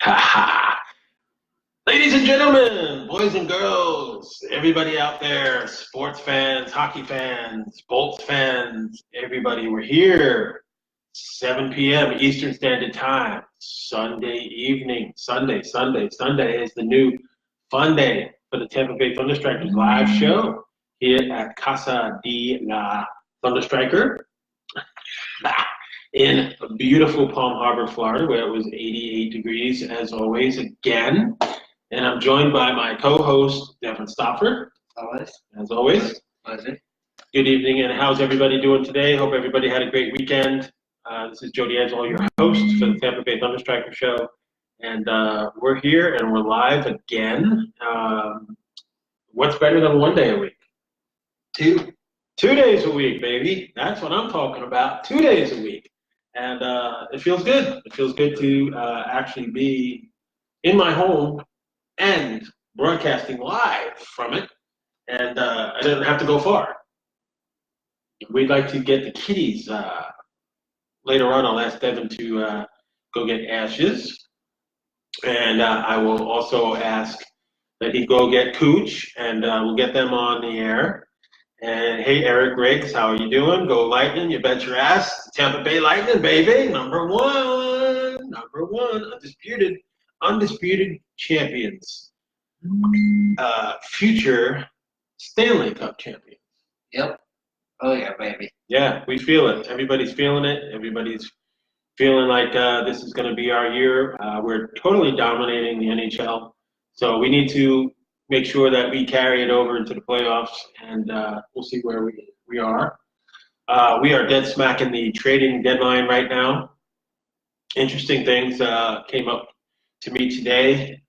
Ha ha. Ladies and gentlemen, boys and girls, everybody out there, sports fans, hockey fans, Bolts fans, everybody, we're here. 7 p.m. Eastern Standard Time, Sunday evening. Sunday is the new fun day for the Tampa Bay ThunderStrikers live show here at Casa de la ThunderStriker in beautiful Palm Harbor, Florida, where it was 88 degrees as always again. And I'm joined by my co-host, Devin Stopford. As always. Pleasure. Good evening, and how's everybody doing today? Hope everybody had a great weekend. This is Joe D'Angelo, your host for the Tampa Bay ThunderStrikers Show. And we're here, and we're live again. What's better than 1 day a week? 2 days a week, baby. That's what I'm talking about. 2 days a week. And it feels good. It feels good to actually be in my home and broadcasting live from it, and I didn't have to go far. We'd like to get the kitties later on. I'll ask Devin to go get Ashes, and I will also ask that he go get Cooch, and we'll get them on the air. And hey, Eric Riggs, how are you doing? Go Lightning, you bet your ass. Tampa Bay Lightning, baby, number one, undisputed champions, future Stanley Cup champions. Yep. Oh yeah, baby. Yeah, we feel it. Everybody's feeling it. Everybody's feeling like this is going to be our year. We're totally dominating the NHL, so we need to make sure that we carry it over into the playoffs, and we'll see where we are. We are dead smack in the trading deadline right now. Interesting things came up to me today.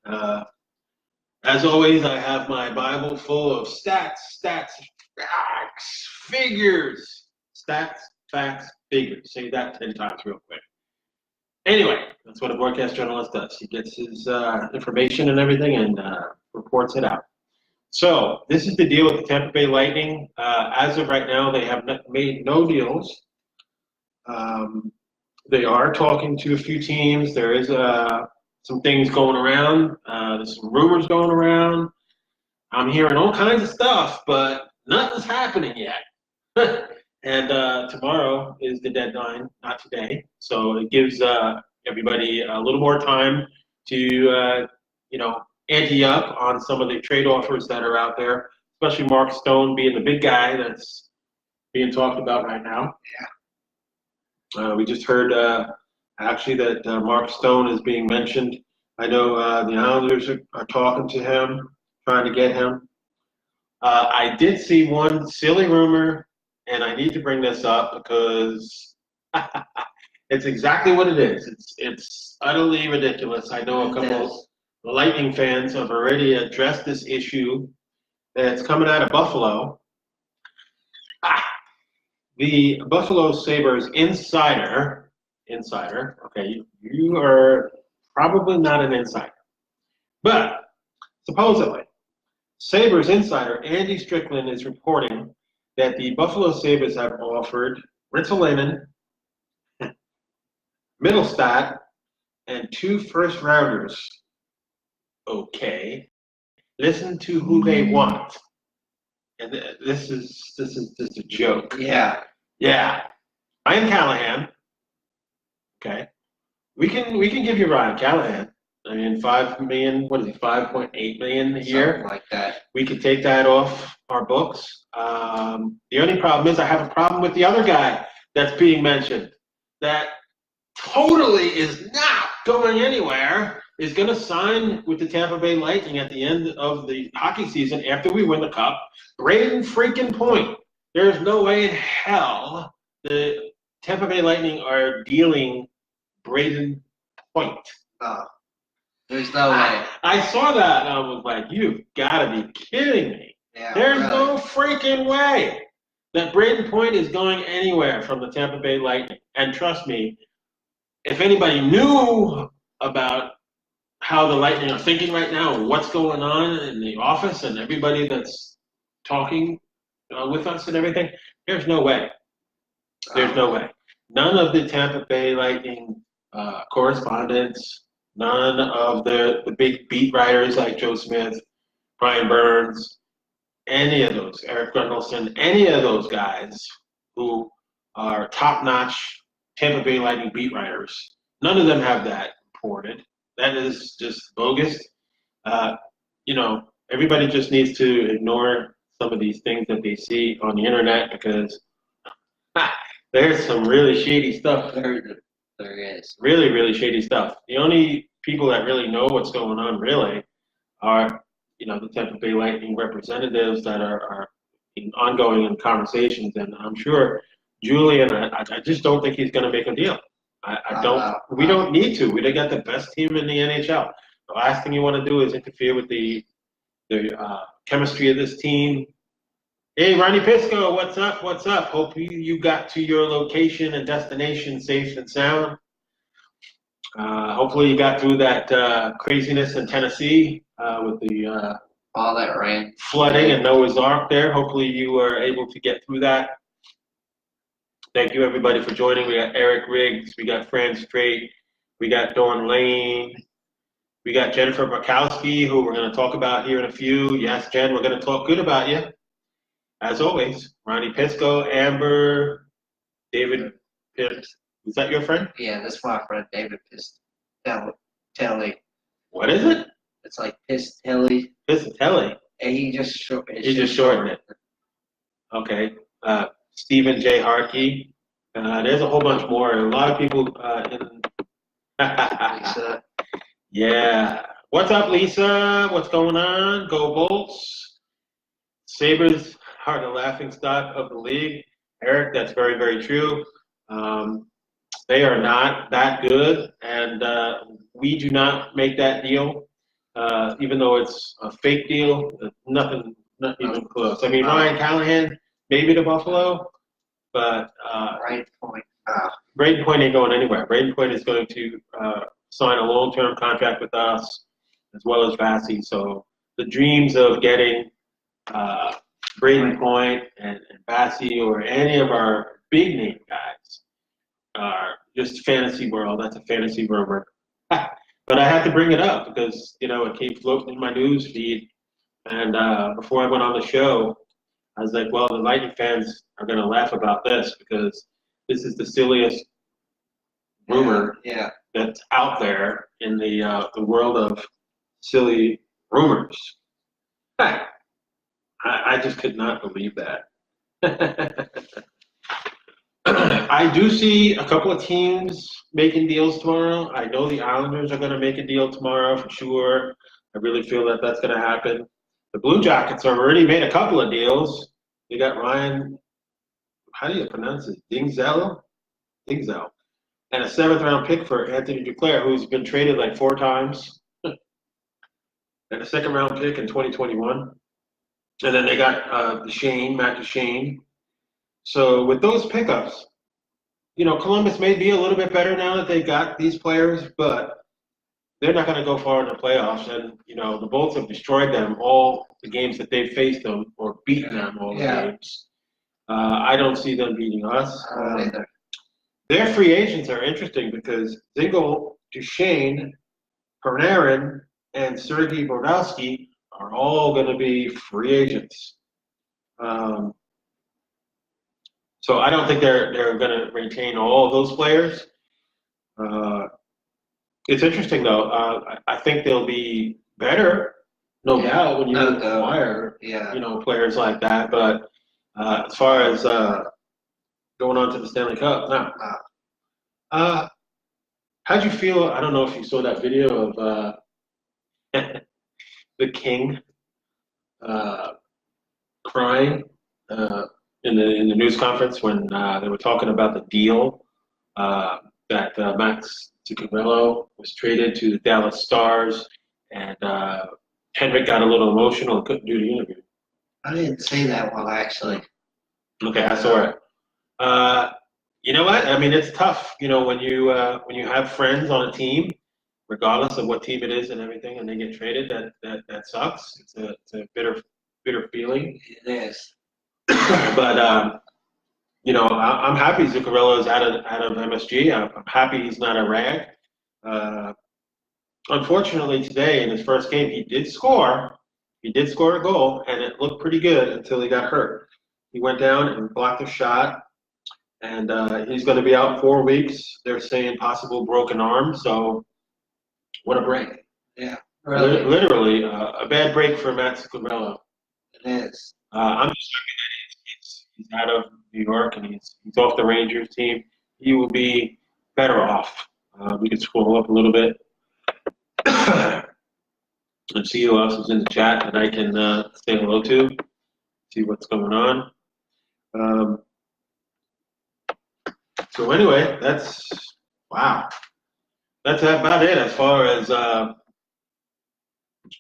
As always, I have my Bible full of stats, facts, figures. Stats, facts, figures. Say that 10 times real quick. Anyway, that's what a broadcast journalist does. He gets his information and everything and reports it out. So this is the deal with the Tampa Bay Lightning. As of right now, they have made no deals. They are talking to a few teams. There is some things going around. There's some rumors going around. I'm hearing all kinds of stuff, but nothing's happening yet. And tomorrow is the deadline, not today. So it gives everybody a little more time to, ante up on some of the trade offers that are out there, especially Mark Stone being the big guy that's being talked about right now. Yeah. We just heard actually that Mark Stone is being mentioned. I know the Islanders are talking to him, trying to get him. I did see one silly rumor, and I need to bring this up because it's exactly what it is. It's utterly ridiculous. I know a couple of Lightning fans have already addressed this issue that's coming out of Buffalo. The Buffalo Sabres insider, okay, you are probably not an insider, but supposedly, Sabres insider Andy Strickland is reporting that the Buffalo Sabres have offered Ristolainen, Middlestat, and 2 first-rounders. Okay, listen to who they want. And this is just a joke. Yeah. Ryan Callahan. Okay. We can give you Ryan Callahan. I mean, $5 million. What is he? $5.8 million a year. Something like that. We could take that off our books. The only problem is I have a problem with the other guy that's being mentioned. That totally is not going anywhere. Is going to sign with the Tampa Bay Lightning at the end of the hockey season after we win the Cup. Braden freaking Point. There's no way in hell the Tampa Bay Lightning are dealing Braden Point. There's no way. I saw that and I was like, you've got to be kidding me. Yeah, There's really. no freaking way that Braden Point is going anywhere from the Tampa Bay Lightning. And trust me, if anybody knew about how the Lightning are thinking right now, and what's going on in the office, and everybody that's talking with us and everything, there's no way. There's no way. None of the Tampa Bay Lightning correspondents None of the big beat writers like Joe Smith, Brian Burns, any of those, Eric Gundelson, any of those guys who are top-notch Tampa Bay Lightning beat writers. None of them have that reported. That is just bogus. Uh, Everybody just needs to ignore some of these things that they see on the internet because there's some really shady stuff. There is. Really, really shady stuff. The only people that really know what's going on really are, the Tampa Bay Lightning representatives that are ongoing in conversations. And I'm sure Julian, I just don't think he's going to make a deal. I don't. We don't need to. We got the best team in the NHL. The last thing you want to do is interfere with the chemistry of this team. Hey, Ronnie Pisco, what's up? What's up? Hope you got to your location and destination safe and sound. Hopefully you got through that craziness in Tennessee with the all that rain, flooding and Noah's Ark there. Hopefully you were able to get through that. Thank you, everybody, for joining. We got Eric Riggs. We got Fran Strait. We got Dawn Lane. We got Jennifer Barkowski, who we're going to talk about here in a few. Yes, Jen, we're going to talk good about you. As always, Ronnie Pisco, Amber, David Pitt. Is that your friend? Yeah, that's my friend, David Pistelli. What is it? It's like Pistelli. Pistelli. And he just shortened it. Okay. Stephen J. Harkey. There's a whole bunch more. A lot of people in. Lisa. Yeah. What's up, Lisa? What's going on? Go Bolts. Sabres are the laughing stock of the league. Eric, that's very, very true. They are not that good, and we do not make that deal, even though it's a fake deal. Not even close. I mean, Ryan Callahan, maybe to Buffalo, but Braden Point ain't going anywhere. Braden Point is going to sign a long-term contract with us, as well as Vassy. So the dreams of getting Braden Point and Vassy or any of our big-name guys are just fantasy world. That's a fantasy rumor. But I had to bring it up because, it came floating in my news feed. And before I went on the show, I was like, well, the Lightning fans are going to laugh about this because this is the silliest rumor that's out there in the world of silly rumors. I just could not believe that. I do see a couple of teams making deals tomorrow. I know the Islanders are going to make a deal tomorrow for sure. I really feel that that's going to happen. The Blue Jackets have already made a couple of deals. They got Ryan, how do you pronounce it? Dingzel? Dingzel. And a 7th-round pick for Anthony Duclair, who's been traded like 4 times. And a 2nd-round pick in 2021. And then they got Matt Duchene. So with those pickups, Columbus may be a little bit better now that they got these players, but they're not going to go far in the playoffs. And, the Bolts have destroyed them all the games that they've faced them or beaten them all the games. I don't see them beating us. Their free agents are interesting because Zingle, Duchene, Panarin, and Sergei Brodowski are all going to be free agents. So I don't think they're going to retain all of those players. It's interesting though. I think they'll be better, no doubt, when you acquire players like that. But as far as going on to the Stanley Cup, no. How'd you feel? I don't know if you saw that video of the King crying. In the news conference when they were talking about the deal that Max Zuccarello was traded to the Dallas Stars, and Henrik got a little emotional and couldn't do the interview. I didn't see that one, actually. Okay, I saw it. You know what? I mean, it's tough. When you have friends on a team, regardless of what team it is and everything, and they get traded, that sucks. It's a bitter feeling. It is. But I'm happy Zuccarello is out of MSG. I'm happy he's not a rag. unfortunately, today in his first game, he did score. He did score a goal, and it looked pretty good until he got hurt. He went down and blocked a shot, and he's going to be out 4 weeks. They're saying possible broken arm. So what a break! Yeah, really. Literally a bad break for Matt Zuccarello. It is. I'm just happy that he's out of New York and he's off the Rangers team. He will be better off. We can scroll up a little bit and see who else is in the chat that I can say hello to, see what's going on. So anyway, wow. That's about it as far as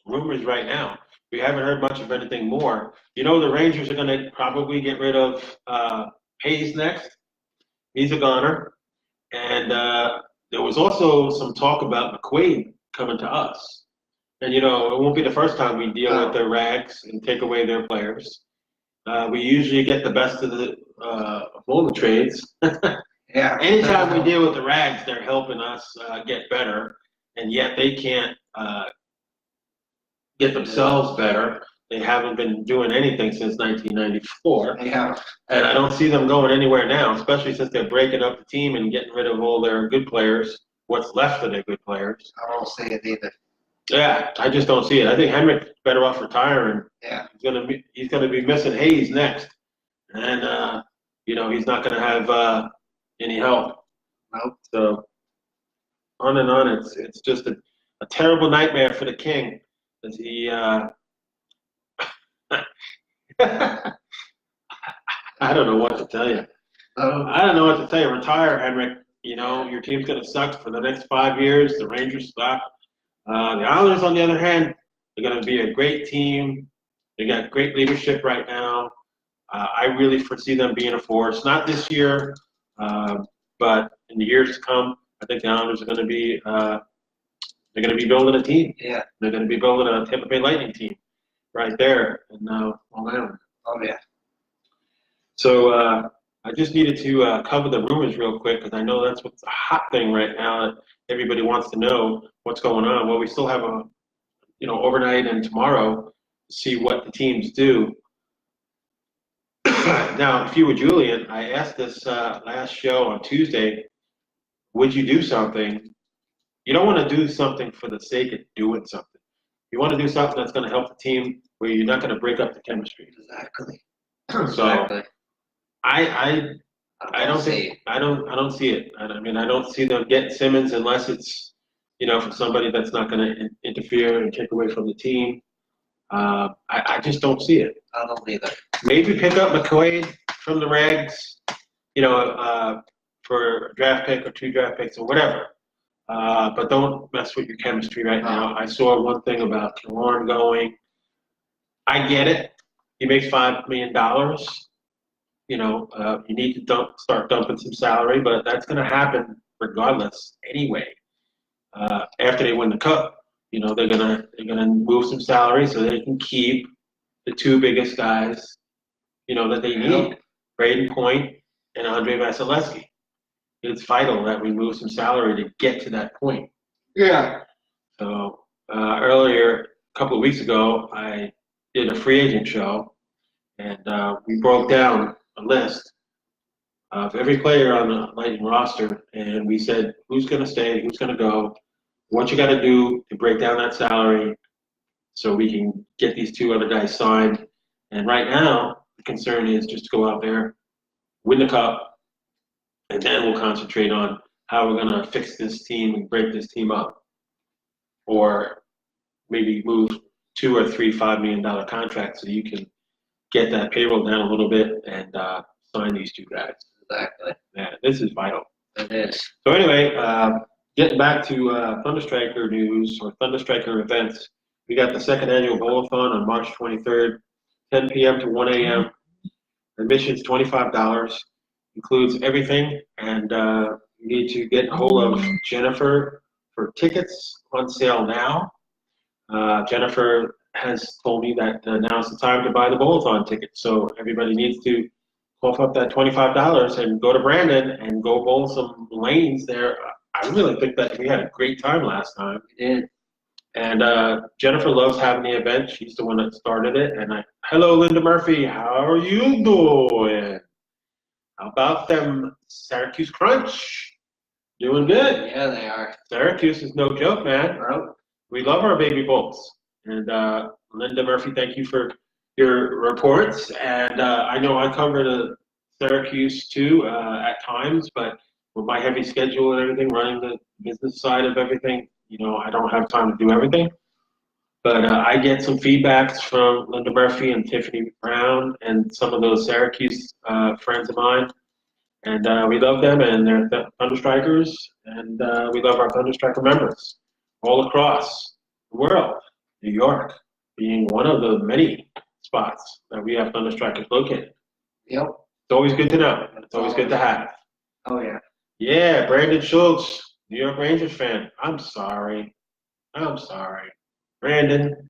rumors right now. We haven't heard much of anything more. You know, the Rangers are going to probably get rid of Hayes next. He's a goner. And there was also some talk about McQuaid coming to us. And, you know, it won't be the first time we deal with their rags and take away their players. We usually get the best of all the trades. Yeah. Anytime we deal with the rags, they're helping us get better. And yet they can't get themselves better. They haven't been doing anything since 1994. Yeah. And I don't see them going anywhere now, especially since they're breaking up the team and getting rid of all their good players, what's left of their good players. I don't see it either. Yeah, I just don't see it. I think Henrik's better off retiring. Yeah. He's gonna be missing Hayes next. And you know, he's not gonna have any help. Nope. So on and on. It's just a terrible nightmare for the King. As he I don't know what to tell you. I don't know what to tell you. Retire, Henrik. You know, your team's going to suck for the next 5 years. The Rangers suck. The Islanders, on the other hand, they're going to be a great team. They got great leadership right now. I really foresee them being a force. Not this year, but in the years to come. I think the Islanders are going to be they're going to be building a team. Yeah. They're going to be building a Tampa Bay Lightning team right there in Long Island. Oh, yeah. So I just needed to cover the rumors real quick because I know that's what's a hot thing right now. That everybody wants to know what's going on. Well, we still have overnight and tomorrow to see what the teams do. Now, if you were Julian, I asked this last show on Tuesday, would you do something? You don't want to do something for the sake of doing something. You want to do something that's going to help the team where you're not going to break up the chemistry. Exactly. So Exactly. I don't see it. I don't see it. I mean, I don't see them getting Simmons unless it's, you know, for somebody that's not going to interfere and take away from the team. I just don't see it. I don't either. Maybe pick up McQuaid from the Rags, you know, for a draft pick or 2 draft picks or whatever. But don't mess with your chemistry right now. I saw one thing about Killorn going. I get it. He makes $5 million. You know, you need to start dumping some salary, but that's going to happen regardless anyway. After they win the cup, you know, they're gonna move some salary so they can keep the 2 biggest guys, you know, that they need, Braden Point and Andre Vasilevsky. It's vital that we move some salary to get to that point. Yeah. So earlier, a couple of weeks ago, I did a free agent show, and we broke down a list of every player on the Lightning roster, and we said who's going to stay, who's going to go, what you got to do to break down that salary so we can get these 2 other guys signed. And right now, the concern is just to go out there, win the cup, and then we'll concentrate on how we're going to fix this team and break this team up. Or maybe move 2 or 3 $5 million contracts so you can get that payroll down a little bit and sign these 2 guys. Exactly. Yeah, this is vital. It is. So anyway, getting back to ThunderStriker news or ThunderStriker events, we got the 2nd annual Bowl-a-thon on March 23rd, 10 p.m. to 1 a.m. Admission's $25. Includes everything, and you need to get a hold of Jennifer for tickets on sale now. Jennifer has told me that now's the time to buy the Bowl-a-thon ticket, so everybody needs to cough up that $25 and go to Brandon and go bowl some lanes there I really think that we had a great time last time. We did. And Jennifer loves having the event. She's the one that started it. And hello, Linda Murphy. How are you doing? How about them Syracuse Crunch? Doing good. Yeah, they are. Syracuse is no joke, man. Bro. We love our baby Bolts. And Linda Murphy, thank you for your reports. And I know I cover the Syracuse too at times, but with my heavy schedule and everything, running the business side of everything, I don't have time to do everything. But I get some feedbacks from Linda Murphy and Tiffany Brown and some of those Syracuse friends of mine. And we love them, and they're ThunderStrikers, and we love our ThunderStriker members all across the world. New York being one of the many spots that we have ThunderStrikers located. Yep. It's always good to know. It's always good to have. Oh, yeah. Yeah, Brandon Schultz, New York Rangers fan. I'm sorry. Brandon,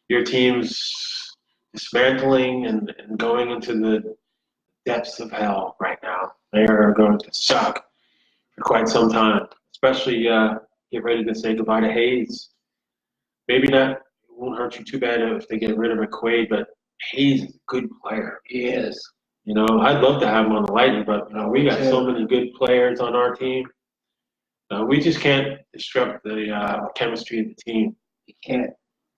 your team's dismantling and going into the depths of hell right now. They are going to suck for quite some time, especially get ready to say goodbye to Hayes. Maybe not, it won't hurt you too bad if they get rid of McQuaid, but Hayes is a good player. He is. I'd love to have him on the Lightning, but we got so many good players on our team. We just can't disrupt the chemistry of the team. You can't.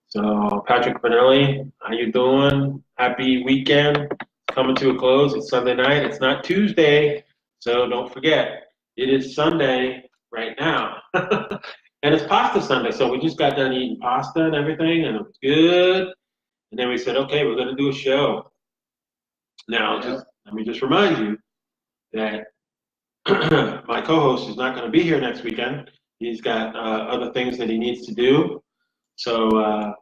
So, Patrick Benelli, how you doing? Happy weekend. Coming to a close. It's Sunday night. It's not Tuesday, so don't forget. It is Sunday right now. And it's pasta Sunday, so we just got done eating pasta and everything, and it was good. And then we said, okay, we're going to do a show. Now, let me just remind you that my co-host is not going to be here next weekend. He's got other things that he needs to do. So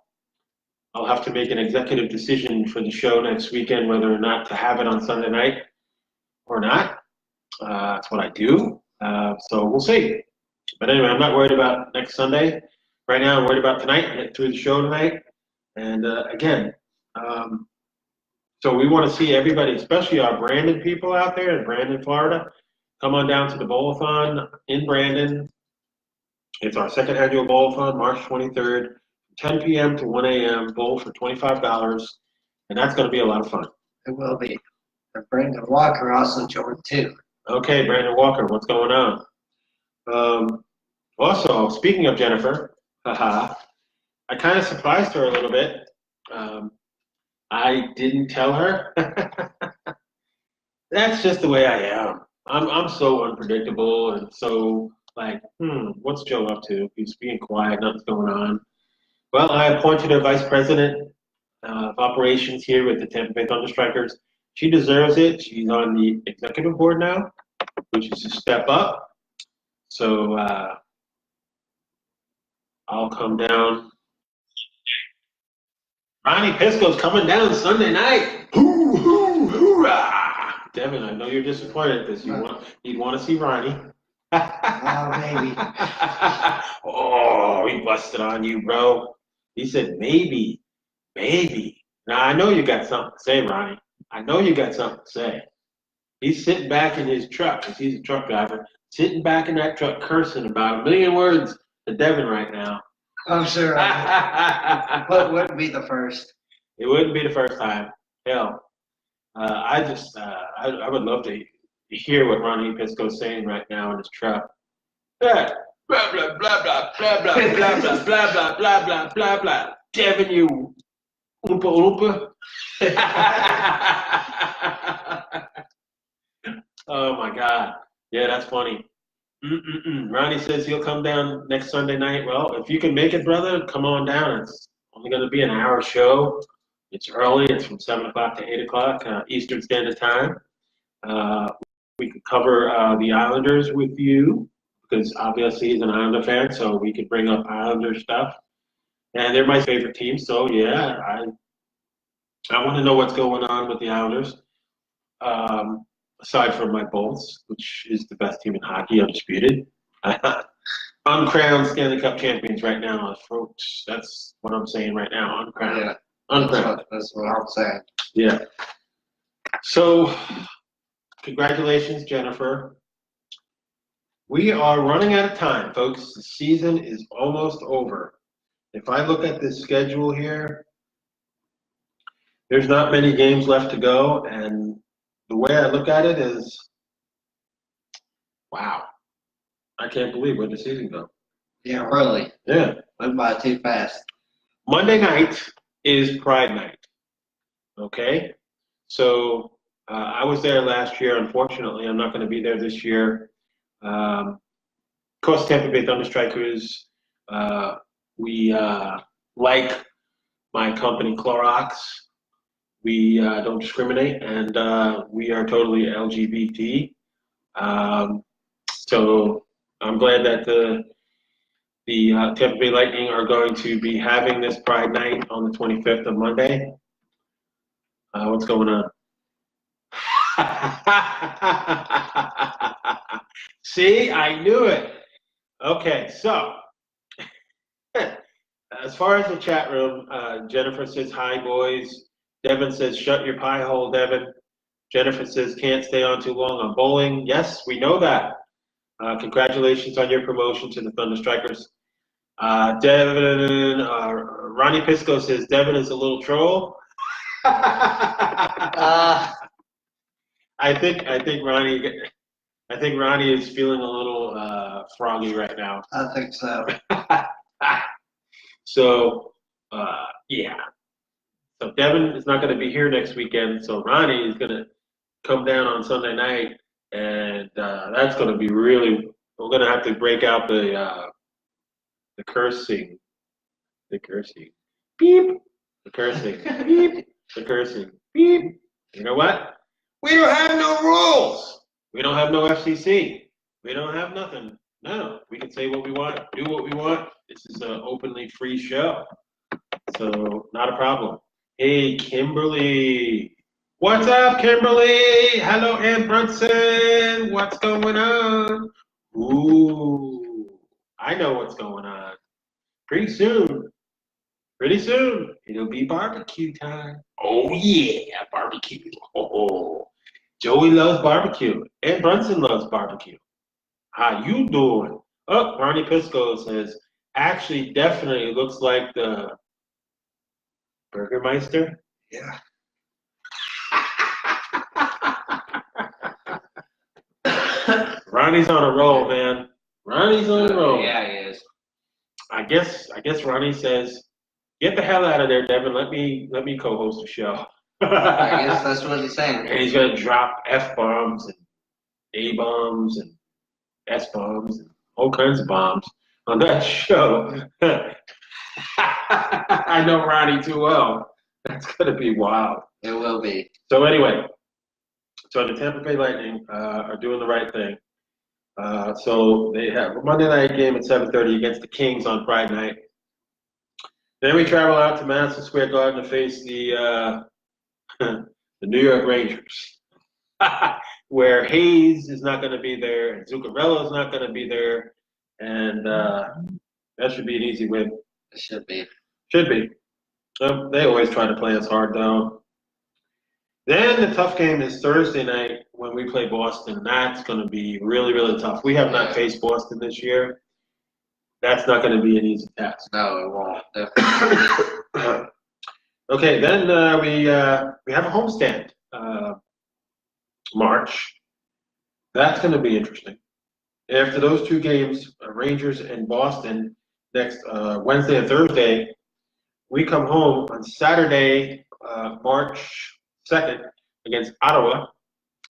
I'll have to make an executive decision for the show next weekend whether or not to have it on Sunday night or not. That's what I do. So we'll see. But anyway, I'm not worried about next Sunday. Right now, I'm worried about tonight, get through the show tonight. And again, so we want to see everybody, especially our Brandon people out there in Brandon, Florida. Come on down to the Bowl-a-thon in Brandon. It's our second annual Bowl-a-thon, March 23rd, 10 p.m. to 1 a.m., bowl for $25. And that's going to be a lot of fun. It will be. And Brandon Walker also joined too. Okay, Brandon Walker, what's going on? Also, speaking of Jennifer, I kind of surprised her a little bit. I didn't tell her. That's just the way I am. I'm so unpredictable and so like, what's Joe up to? He's being quiet, nothing's going on. Well, I appointed a vice president of operations here with the Tampa Bay ThunderStrikers. She deserves it. She's on the executive board now, which is a step up. So I'll come down. Ronnie Pisco's coming down Sunday night. Hoorah! Devin, I know you're disappointed at this. You'd want to see Ronnie. Oh, baby. Oh, he busted on you, bro. He said, maybe. Now, I know you got something to say, Ronnie. I know you got something to say. He's sitting back in his truck, because he's a truck driver, sitting back in that truck cursing about a million words to Devin right now. I'm sure. But it wouldn't be the first. It wouldn't be the first time. Hell. I would love to hear what Ronnie Pisco's saying right now in his truck. Blah, blah, blah, blah, blah, blah, blah, blah, blah, blah, blah, blah, blah, blah. Devin, you oompa oompa. Oh, my God. Yeah, that's funny. Ronnie says he'll come down next Sunday night. Well, if you can make it, brother, come on down. It's only going to be an hour show. It's early. It's from 7 o'clock to 8 o'clock Eastern Standard Time. We could cover the Islanders with you because obviously he's an Islander fan, so we could bring up Islander stuff. And they're my favorite team, so yeah, I want to know what's going on with the Islanders. Aside from my Bolts, which is the best team in hockey, undisputed. Uncrowned Stanley Cup champions right now, folks. That's what I'm saying right now. Uncrowned. Yeah. Uncrowned. That's what I'm saying. Yeah. So, congratulations, Jennifer. We are running out of time, folks. The season is almost over. If I look at this schedule here, there's not many games left to go, and the way I look at it is, wow, I can't believe where the season goes. Yeah, really. Yeah. Went by too fast. Monday night is Pride Night. Okay? So I was there last year. Unfortunately, I'm not going to be there this year. Of course, Tampa Bay ThunderStrikers, we like my company Clorox. We don't discriminate, and we are totally LGBT. So I'm glad that the Tampa Bay Lightning are going to be having this Pride Night on the 25th of Monday. What's going on? See, I knew it. Okay, so as far as the chat room, Jennifer says, hi, boys. Devin says, shut your pie hole, Devin. Jennifer says, can't stay on too long on bowling. Yes, we know that. Congratulations on your promotion to the ThunderStrikers. Devin, Ronnie Pisco says, Devin is a little troll. I think Ronnie is feeling a little froggy right now. I think so. So, yeah. So Devin is not going to be here next weekend. So Ronnie is going to come down on Sunday night, and that's going to be really. We're going to have to break out the cursing, beep, the cursing, beep, the cursing, beep. You know what? We don't have no rules. We don't have no FCC. We don't have nothing. No, we can say what we want, do what we want. This is an openly free show, so not a problem. Hey, Kimberly. What's up, Kimberly? Hello, Ann Brunson. What's going on? Ooh, I know what's going on. Pretty soon, it'll be barbecue time. Oh, yeah, barbecue. Oh, Joey loves barbecue. Ann Brunson loves barbecue. How you doing? Oh, Ronnie Pisco says, actually, definitely looks like the Burgermeister. Yeah. Ronnie's on a roll, man. Ronnie's on a roll. Yeah, he is. I guess Ronnie says, get the hell out of there, Devin. Let me co-host the show. I guess that's what he's saying. And he's gonna drop F-bombs and A-bombs and S-bombs and all kinds of bombs on that show. I know Ronnie too well. That's gonna be wild. It will be. So anyway, so the Tampa Bay Lightning are doing the right thing. So they have a Monday night game at 7:30 against the Kings on Friday night. Then we travel out to Madison Square Garden to face the New York Rangers, where Hayes is not going to be there and Zuccarello is not going to be there, and that should be an easy win. It should be. Should be. They always try to play us hard, though. Then the tough game is Thursday night when we play Boston. That's going to be really, really tough. We have not faced Boston this year. That's not going to be an easy task. No, it won't. Definitely. Okay, then we have a homestand, March. That's going to be interesting. After those two games, Rangers and Boston, next Wednesday and Thursday, we come home on Saturday, March 2nd, against Ottawa.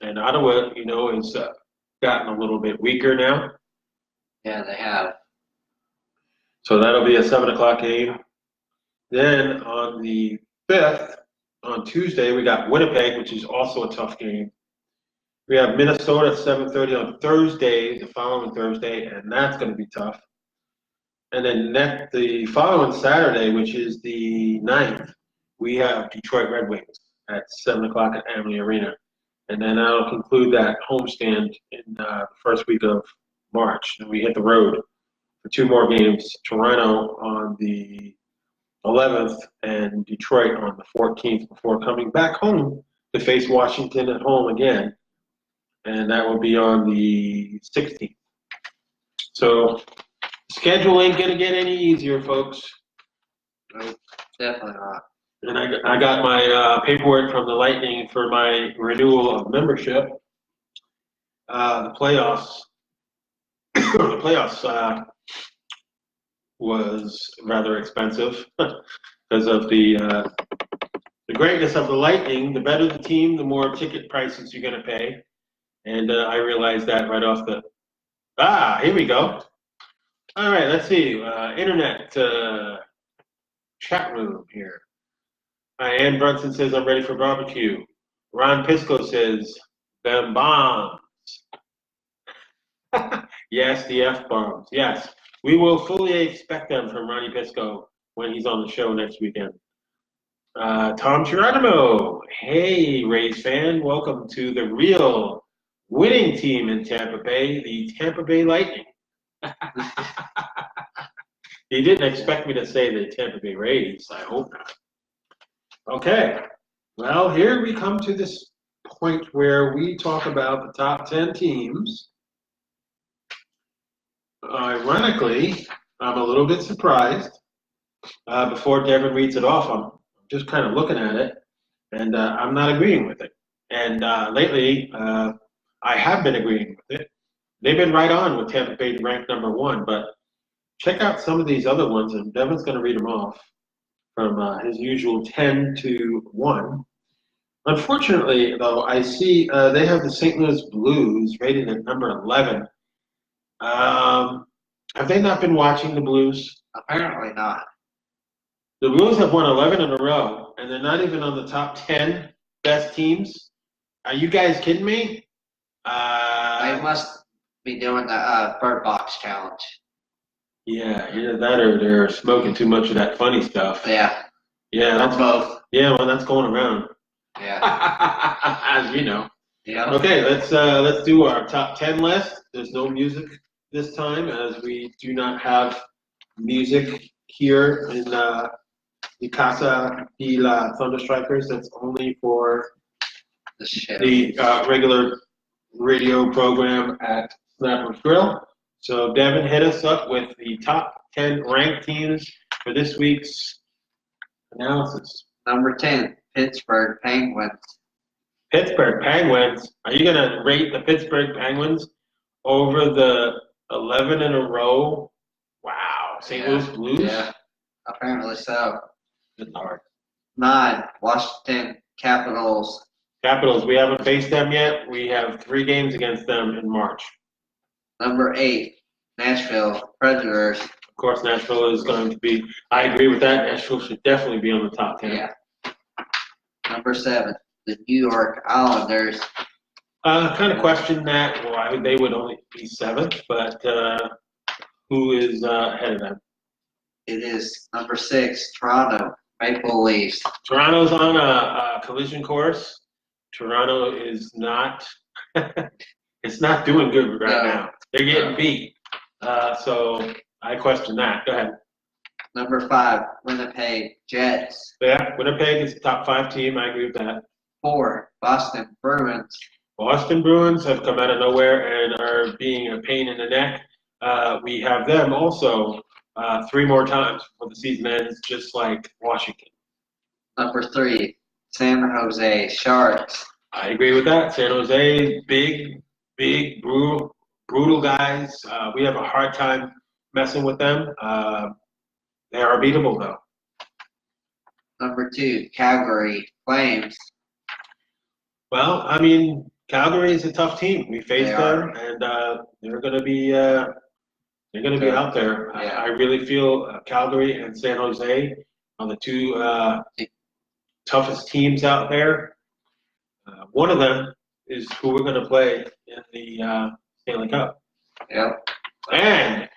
And Ottawa, you know, has gotten a little bit weaker now. Yeah, they have. So that'll be a 7 o'clock game. Then on the 5th, on Tuesday, we got Winnipeg, which is also a tough game. We have Minnesota at 7:30 on Thursday, the following Thursday, and that's going to be tough. And then the following Saturday, which is the 9th, we have Detroit Red Wings at 7 o'clock at Amalie Arena. And then that'll conclude that homestand in the first week of March. And we hit the road for two more games, Toronto on the 11th and Detroit on the 14th, before coming back home to face Washington at home again. And that will be on the 16th. So schedule ain't gonna get any easier, folks. No, definitely not. And I got my paperwork from the Lightning for my renewal of membership. The playoffs, the playoffs was rather expensive because of the greatness of the Lightning. The better the team, the more ticket prices you're gonna pay. And I realized that right off the. Here we go. All right, let's see. Internet chat room here. Ann Brunson says, I'm ready for barbecue. Ron Pisco says, them bombs. Yes, the F-bombs. Yes, we will fully expect them from Ronnie Pisco when he's on the show next weekend. Tom Geronimo. Hey, Rays fan. Welcome to the real winning team in Tampa Bay, the Tampa Bay Lightning. He didn't expect me to say the Tampa Bay Rays. I hope not. Okay. Well, here we come to this point where we talk about the top 10 teams. Ironically, I'm a little bit surprised. Before Devin reads it off, I'm just kind of looking at it, and I'm not agreeing with it. And lately, I have been agreeing with it. They've been right on with Tampa Bay ranked number 1, but check out some of these other ones, and Devin's going to read them off from his usual 10 to 1. Unfortunately, though, I see they have the St. Louis Blues rated at number 11. Have they not been watching the Blues? Apparently not. The Blues have won 11 in a row, and they're not even on the top 10 best teams. Are you guys kidding me? They must be doing the Bird Box Challenge. Yeah, either that or they're smoking too much of that funny stuff. Yeah. Yeah, that's both. Yeah, well, that's going around. Yeah. As you know. Yeah. Okay, let's do our top 10 list. There's no music this time, as we do not have music here in the Casa de la ThunderStrikers. That's only for the regular radio program at Snapper's Grill. So Devin, hit us up with the top 10 ranked teams for this week's analysis. Number 10, Pittsburgh Penguins. Pittsburgh Penguins. Are you going to rate the Pittsburgh Penguins over the 11 in a row? Wow. St. Louis Blues? Yeah, apparently so. Good Lord. 9, Washington Capitals. Capitals, we haven't faced them yet. We have 3 games against them in March. Number 8, Nashville Predators. Of course, Nashville is going to be, I agree with that. Nashville should definitely be on the top 10. Yeah. Number 7, the New York Islanders. Kind of question that. Why they would only be 7th, but who is ahead of them? It is number 6, Toronto Maple Leafs. Toronto's on a collision course. Toronto is not. It's not doing good right now. They're getting beat. So I question that. Go ahead. Number 5, Winnipeg Jets. Yeah, Winnipeg is the top 5 team. I agree with that. 4, Boston Bruins. Boston Bruins have come out of nowhere and are being a pain in the neck. We have them also 3 more times before the season ends, just like Washington. Number 3, San Jose Sharks. I agree with that. San Jose, big, brutal guys. We have a hard time messing with them. They are beatable, though. Number 2, Calgary Flames. Well, I mean, Calgary is a tough team. We faced them, and they're going to be out there. Yeah. I really feel Calgary and San Jose are the 2 toughest teams out there. One of them is who we're going to play in the Stanley Cup. Yep. And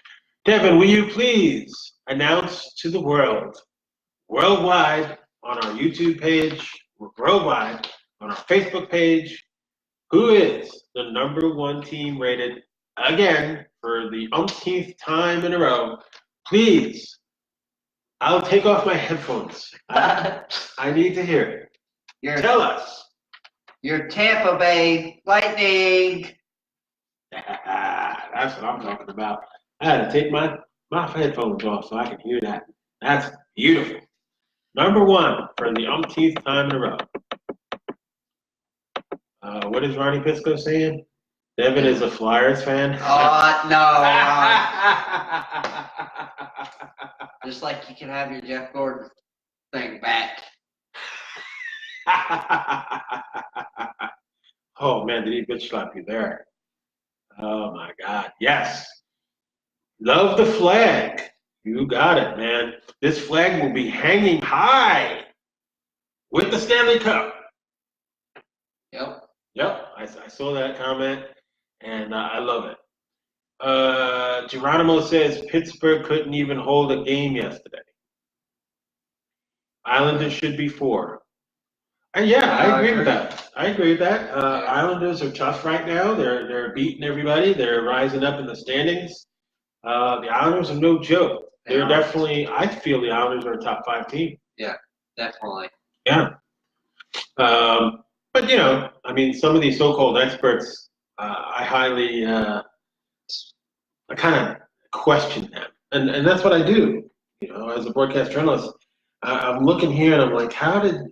Devin, will you please announce to the world, worldwide, on our YouTube page, worldwide, on our Facebook page, who is the number 1 team rated again for the umpteenth time in a row? Please, I'll take off my headphones. I need to hear it. Tell us. Your Tampa Bay Lightning. That's what I'm talking about. I had to take my headphones off so I can hear that. That's beautiful. Number one for the umpteenth time in a row. What is Ronnie Pisco saying? Devin is a Flyers fan. Oh, no. Just like you can have your Jeff Gordon thing back. Oh, man, did he bitch slap you there? Oh, my God. Yes. Love the flag. You got it, man. This flag will be hanging high with the Stanley Cup. Yep. I saw that comment, and I love it. Geronimo says Pittsburgh couldn't even hold a game yesterday. Islanders should be 4. And yeah, I agree with that. Islanders are tough right now. They're beating everybody. They're rising up in the standings. The Islanders are no joke. They're definitely. I feel the Islanders are a top 5 team. Yeah, definitely. Yeah. But I mean, some of these so-called experts, I highly, I kind of question them, and that's what I do. As a broadcast journalist. I'm looking here and I'm like, how did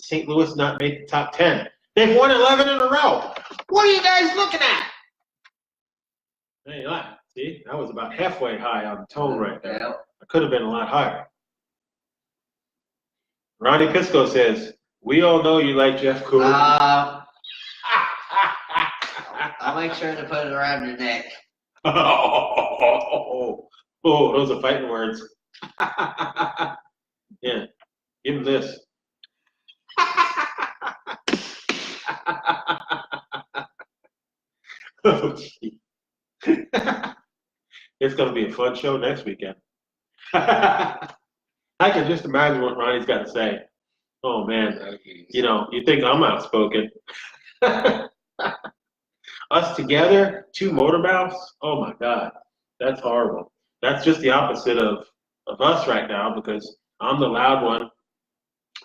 St. Louis not make the top 10? They've won 11 in a row. What are you guys looking at? There you are. See, that was about halfway high on the tone right there. Yeah. I could have been a lot higher. Ronnie Pisco says, we all know you like Jeff Cool. I'll make sure to put it around your neck. Oh, those are fighting words. Yeah, give him this. Oh, gee. It's going to be a fun show next weekend. I can just imagine what Ronnie's got to say. Oh, man. You think I'm outspoken. Us together, 2 motor mouths? Oh, my God. That's horrible. That's just the opposite of us right now because I'm the loud one.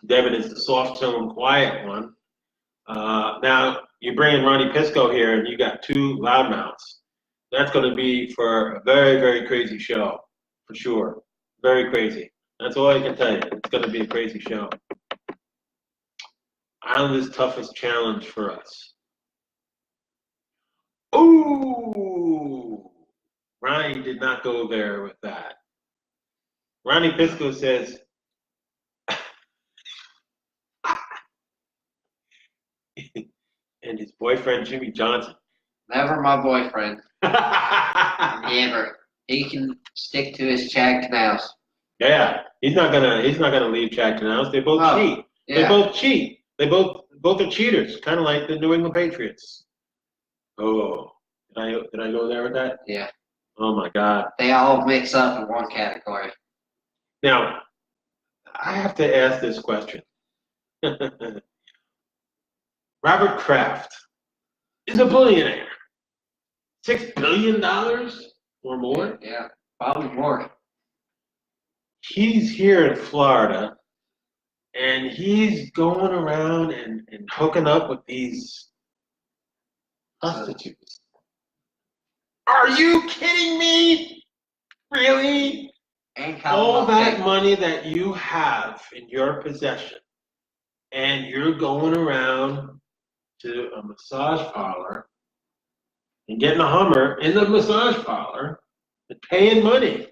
Devin is the soft tone, quiet one. Now, you bring in Ronnie Pisco here, and you got 2 loudmouths. That's going to be for a very, very crazy show, for sure. Very crazy. That's all I can tell you. It's going to be a crazy show. Islanders' toughest challenge for us. Ooh! Ronnie did not go there with that. Ronnie Pisco says, and his boyfriend Jimmy Johnson. Never my boyfriend. Never. He can stick to his Chad Canals. Yeah, he's not gonna leave Chad Canals. They both cheat. Yeah. They both cheat. They both are cheaters, kind of like the New England Patriots. Oh, did I go there with that? Yeah. Oh my God. They all mix up in one category. Now, I have to ask this question. Robert Kraft is a billionaire. $6 billion or more? Yeah, probably more. He's here in Florida, and he's going around and hooking up with these prostitutes. Are you kidding me? Really? All that money that you have in your possession, and you're going around to a massage parlor and getting a Hummer in the massage parlor and paying money.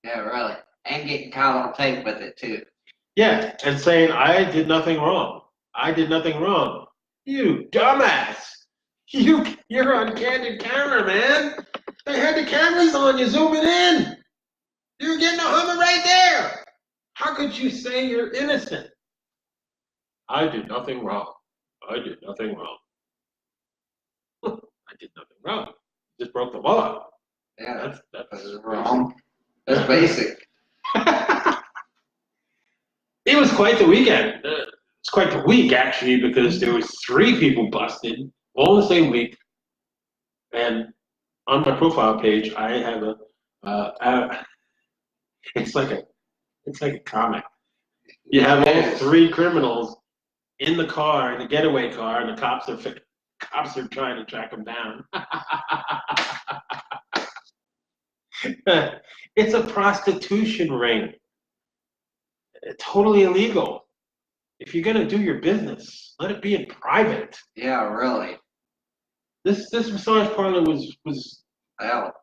Yeah, really. And getting caught on tape with it, too. Yeah, and saying, I did nothing wrong. I did nothing wrong. You dumbass. You're on candid camera, man. They had the cameras on you zooming in. You're getting a Hummer right there. How could you say you're innocent? I did nothing wrong. I did nothing wrong. I did nothing wrong. Just broke the law. Yeah, that's wrong. That's basic. It was quite the weekend. It's quite the week, actually, because there was 3 people busted all in the same week. And on my profile page, I have it's like a comic. You have all 3 criminals in the car, in the getaway car, and the cops are trying to track them down. It's a prostitution ring. It's totally illegal. If you're gonna do your business, let it be in private. Yeah, really. This massage parlor was Hell.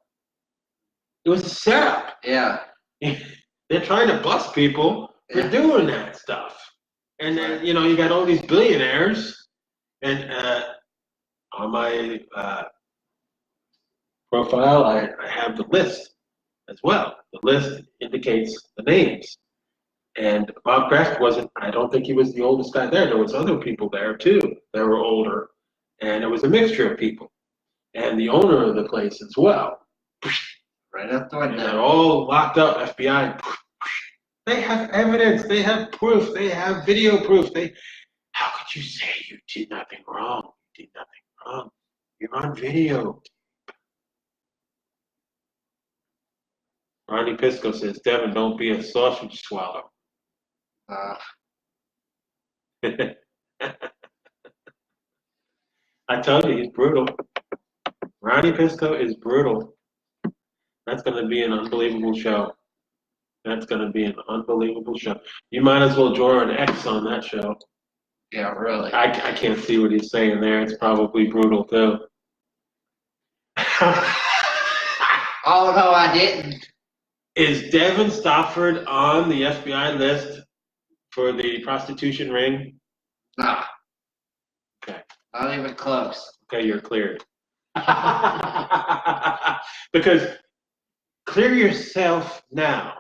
it was a setup. Yeah. They're trying to bust people for doing that stuff. And then, you got all these billionaires. And on my profile, I have the list as well. The list indicates the names. And Bob Kraft I don't think he was the oldest guy there. There was other people there, too, that were older. And it was a mixture of people. And the owner of the place as well. Right up the window. They're all locked up, FBI. They have evidence. They have proof. They have video proof. How could you say you did nothing wrong? You did nothing wrong. You're on video. Ronnie Pisco says, Devin, don't be a sausage swallow. I tell you, he's brutal. Ronnie Pisco is brutal. That's going to be an unbelievable show. That's going to be an unbelievable show. You might as well draw an X on that show. Yeah, really. I can't see what he's saying there. It's probably brutal, too. Oh, no, I didn't. Is Devin Stofford on the FBI list for the prostitution ring? Nah. Okay. Not even close. Okay, you're cleared. Because clear yourself now.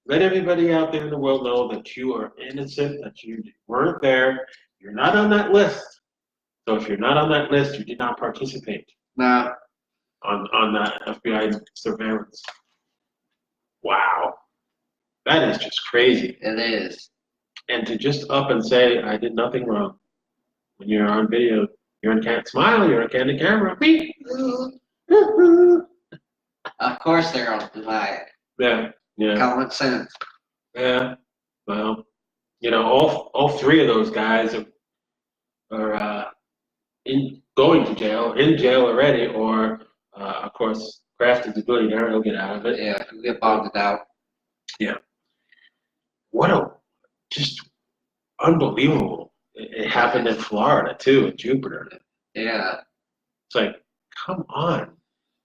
Let everybody out there in the world know that you are innocent, that you weren't there. You're not on that list. So if you're not on that list, you did not participate. No. On that FBI surveillance. Wow. That is just crazy. It is. And to just up and say, I did nothing wrong. When you're on video, you're on smile, you're on candid camera. Of course they're on the line. Yeah. Common sense. Yeah. Well, all three of those guys are going to jail, in jail already, or of course, Kraft is a billionaire, he'll get out of it. Yeah, he'll get bonded out. Yeah. What just unbelievable. It happened in Florida, too, in Jupiter. Yeah. It's like, come on.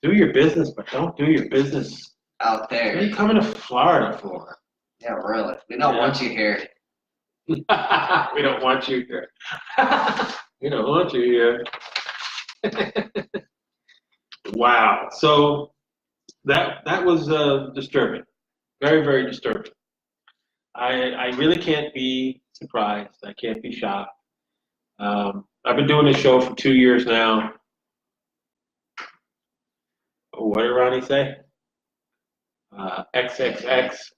Do your business, but don't do your business out there. What are you coming to Florida for? Yeah, really. We don't want you here. We don't want you here. We don't want you here. Wow. So that was disturbing. Very, very disturbing. I really can't be surprised. I can't be shocked. I've been doing this show for 2 years now. What did Ronnie say? XXX.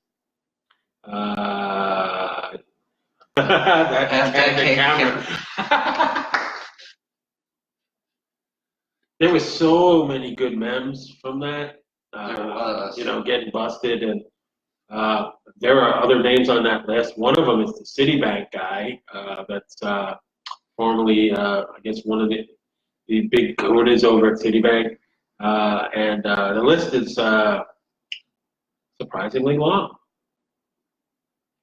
That's the camera. There was so many good memes from that. Getting busted, and there are other names on that list. One of them is the Citibank guy. That's formerly, I guess, one of the big owners over at Citibank. And the list is surprisingly long.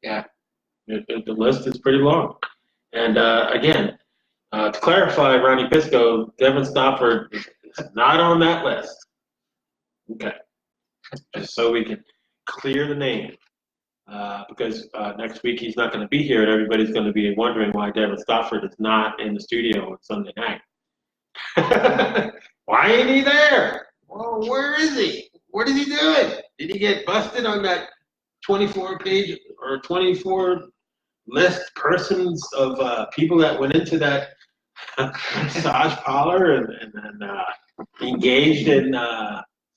Yeah. The list is pretty long. And again, to clarify, Ronnie Pisco, Devin Stofford is not on that list. Okay. Just so we can clear the name. Because next week he's not going to be here, and everybody's going to be wondering why Devin Stofford is not in the studio on Sunday night. Why ain't he there? Well, where is he? What is he doing? Did he get busted on that 24-page or 24 list persons of people that went into that massage parlor and engaged in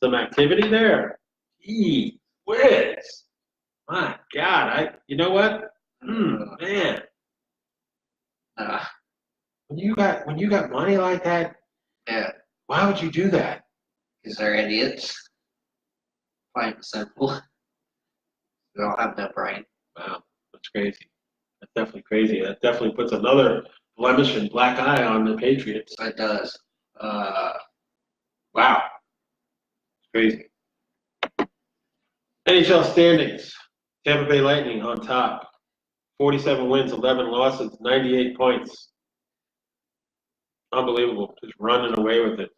some activity there? Gee whiz. My God, you know what? Man. When you got money like that, yeah. Why would you do that? Because they're idiots. Plain and simple. They don't have no brain. Wow, that's crazy. That's definitely crazy. That definitely puts another blemish and black eye on the Patriots. It does. Wow. It's crazy. NHL standings. Tampa Bay Lightning on top. 47 wins, 11 losses, 98 points. Unbelievable. Just running away with it.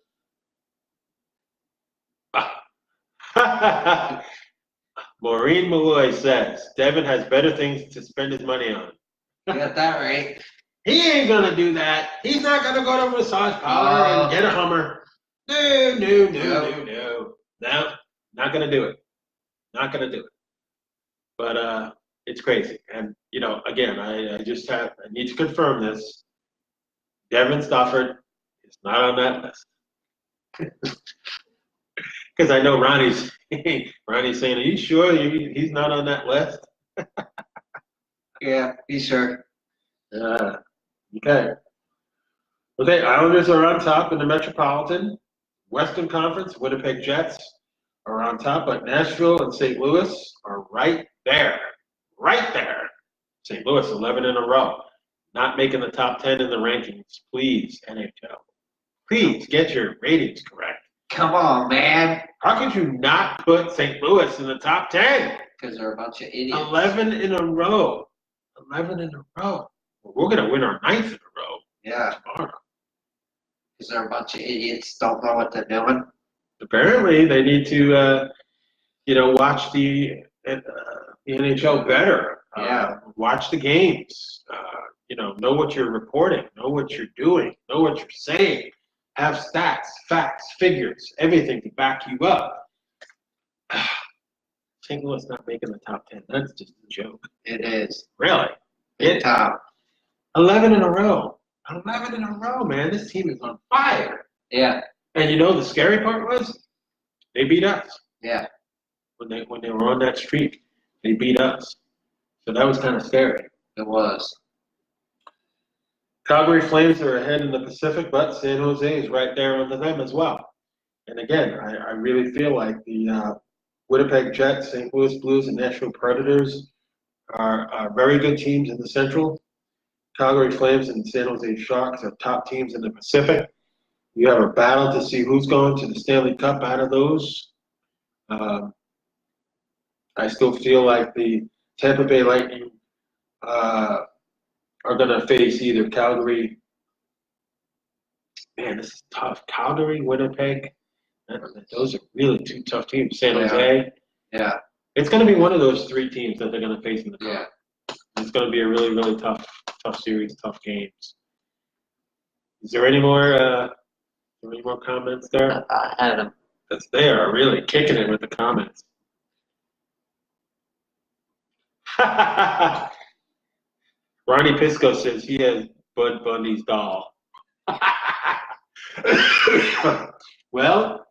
Maureen Malloy says, Devin has better things to spend his money on. You got that right. He ain't going to do that. He's not going to go to a massage parlor and get a Hummer. No. No, not going to do it. Not going to do it. But it's crazy. And, you know, again, I need to confirm this. Devin Stafford is not on that list. Because I know Ronnie's saying, are you sure he's not on that list? Yeah, he's sure. Okay. Okay, Islanders are on top in the Metropolitan. Western Conference, Winnipeg Jets are on top, but Nashville and St. Louis are right there. Right there. St. Louis, 11 in a row. Not making the top 10 in the rankings. Please, NHL. Please get your ratings correct. Come on, man. How could you not put St. Louis in the top 10? Because they're a bunch of idiots. 11 in a row. 11 in a row. We're going to win our 9th in a row. Yeah. Tomorrow. Because they're a bunch of idiots, don't know what they're doing. Apparently, they need to, watch the NHL better. Yeah. Watch the games. Know what you're reporting. Know what you're doing. Know what you're saying. Have stats, facts, figures, everything to back you up. St. Louis not making the top 10. That's just a joke. It is. Really? Big top. 11 in a row. 11 in a row, man. This team is on fire. Yeah. And you know the scary part was? They beat us. Yeah. When they were on that streak, they beat us. So that was kind of scary. It was. Calgary Flames are ahead in the Pacific, but San Jose is right there under them as well. And again, I really feel like the Winnipeg Jets, St. Louis Blues, and Nashville Predators are very good teams in the Central. Calgary Flames and San Jose Sharks are top teams in the Pacific. You have a battle to see who's going to the Stanley Cup out of those. I still feel like the Tampa Bay Lightning are going to face either Calgary. Man, this is tough. Calgary, Winnipeg. Those are really two tough teams. San Jose. Yeah. It's going to be one of those three teams that they're going to face in the cup. Yeah. It's going to be a really, really tough series, tough games. Is there any more comments there? I had them. Because they are really kicking it with the comments. Ronnie Pisco says he has Bud Bundy's doll. Well,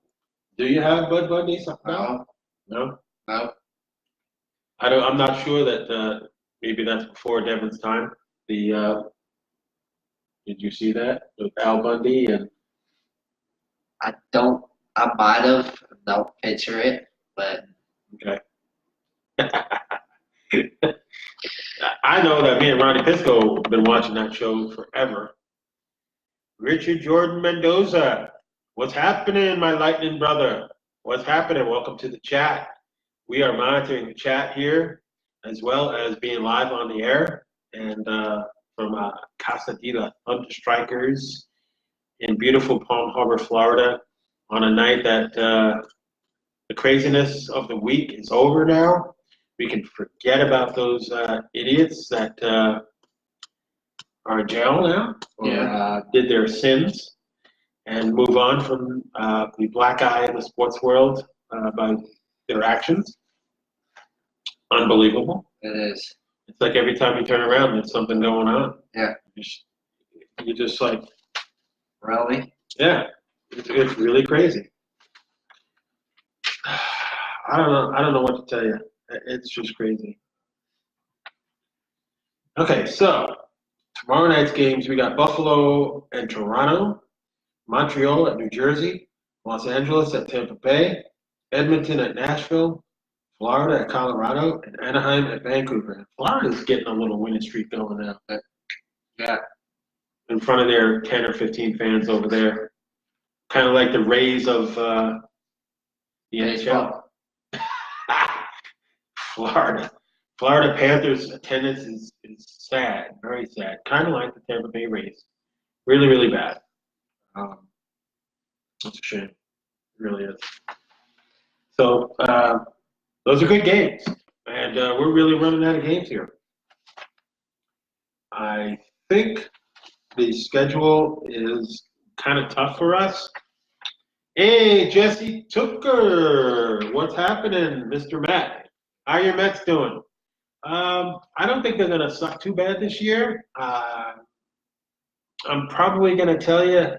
do you have Bud Bundy's doll? No. I'm not sure that maybe that's before Devin's time. Did you see that with Al Bundy and? I might have. Don't picture it, but. Okay. I know that me and Ronnie Pisco have been watching that show forever. Richard Jordan Mendoza, what's happening, my lightning brother? What's happening? Welcome to the chat. We are monitoring the chat here, as well as being live on the air, and from Casa de la ThunderStrikers in beautiful Palm Harbor, Florida, on a night that the craziness of the week is over now. We can forget about those idiots that are in jail now or did their sins and move on from the black eye in the sports world by their actions. Unbelievable. It is. It's like every time you turn around, there's something going on. Yeah. You're just like, really? Yeah, it's really crazy. I don't know what to tell you. It's just crazy. Okay, so tomorrow night's games, we got Buffalo and Toronto, Montreal at New Jersey, Los Angeles at Tampa Bay, Edmonton at Nashville, Florida at Colorado, and Anaheim at Vancouver. And Florida's getting a little winning streak going now. Yeah. In front of their 10 or 15 fans over there. Kind of like the Rays of the NHL. Florida Panthers attendance is sad, very sad. Kind of like the Tampa Bay Rays. Really, really bad. That's a shame. It really is. So those are good games, and we're really running out of games here. I think the schedule is kind of tough for us. Hey, Jesse Tooker, what's happening, Mr. Met? How are your Mets doing? I don't think they're going to suck too bad this year. I'm probably going to tell you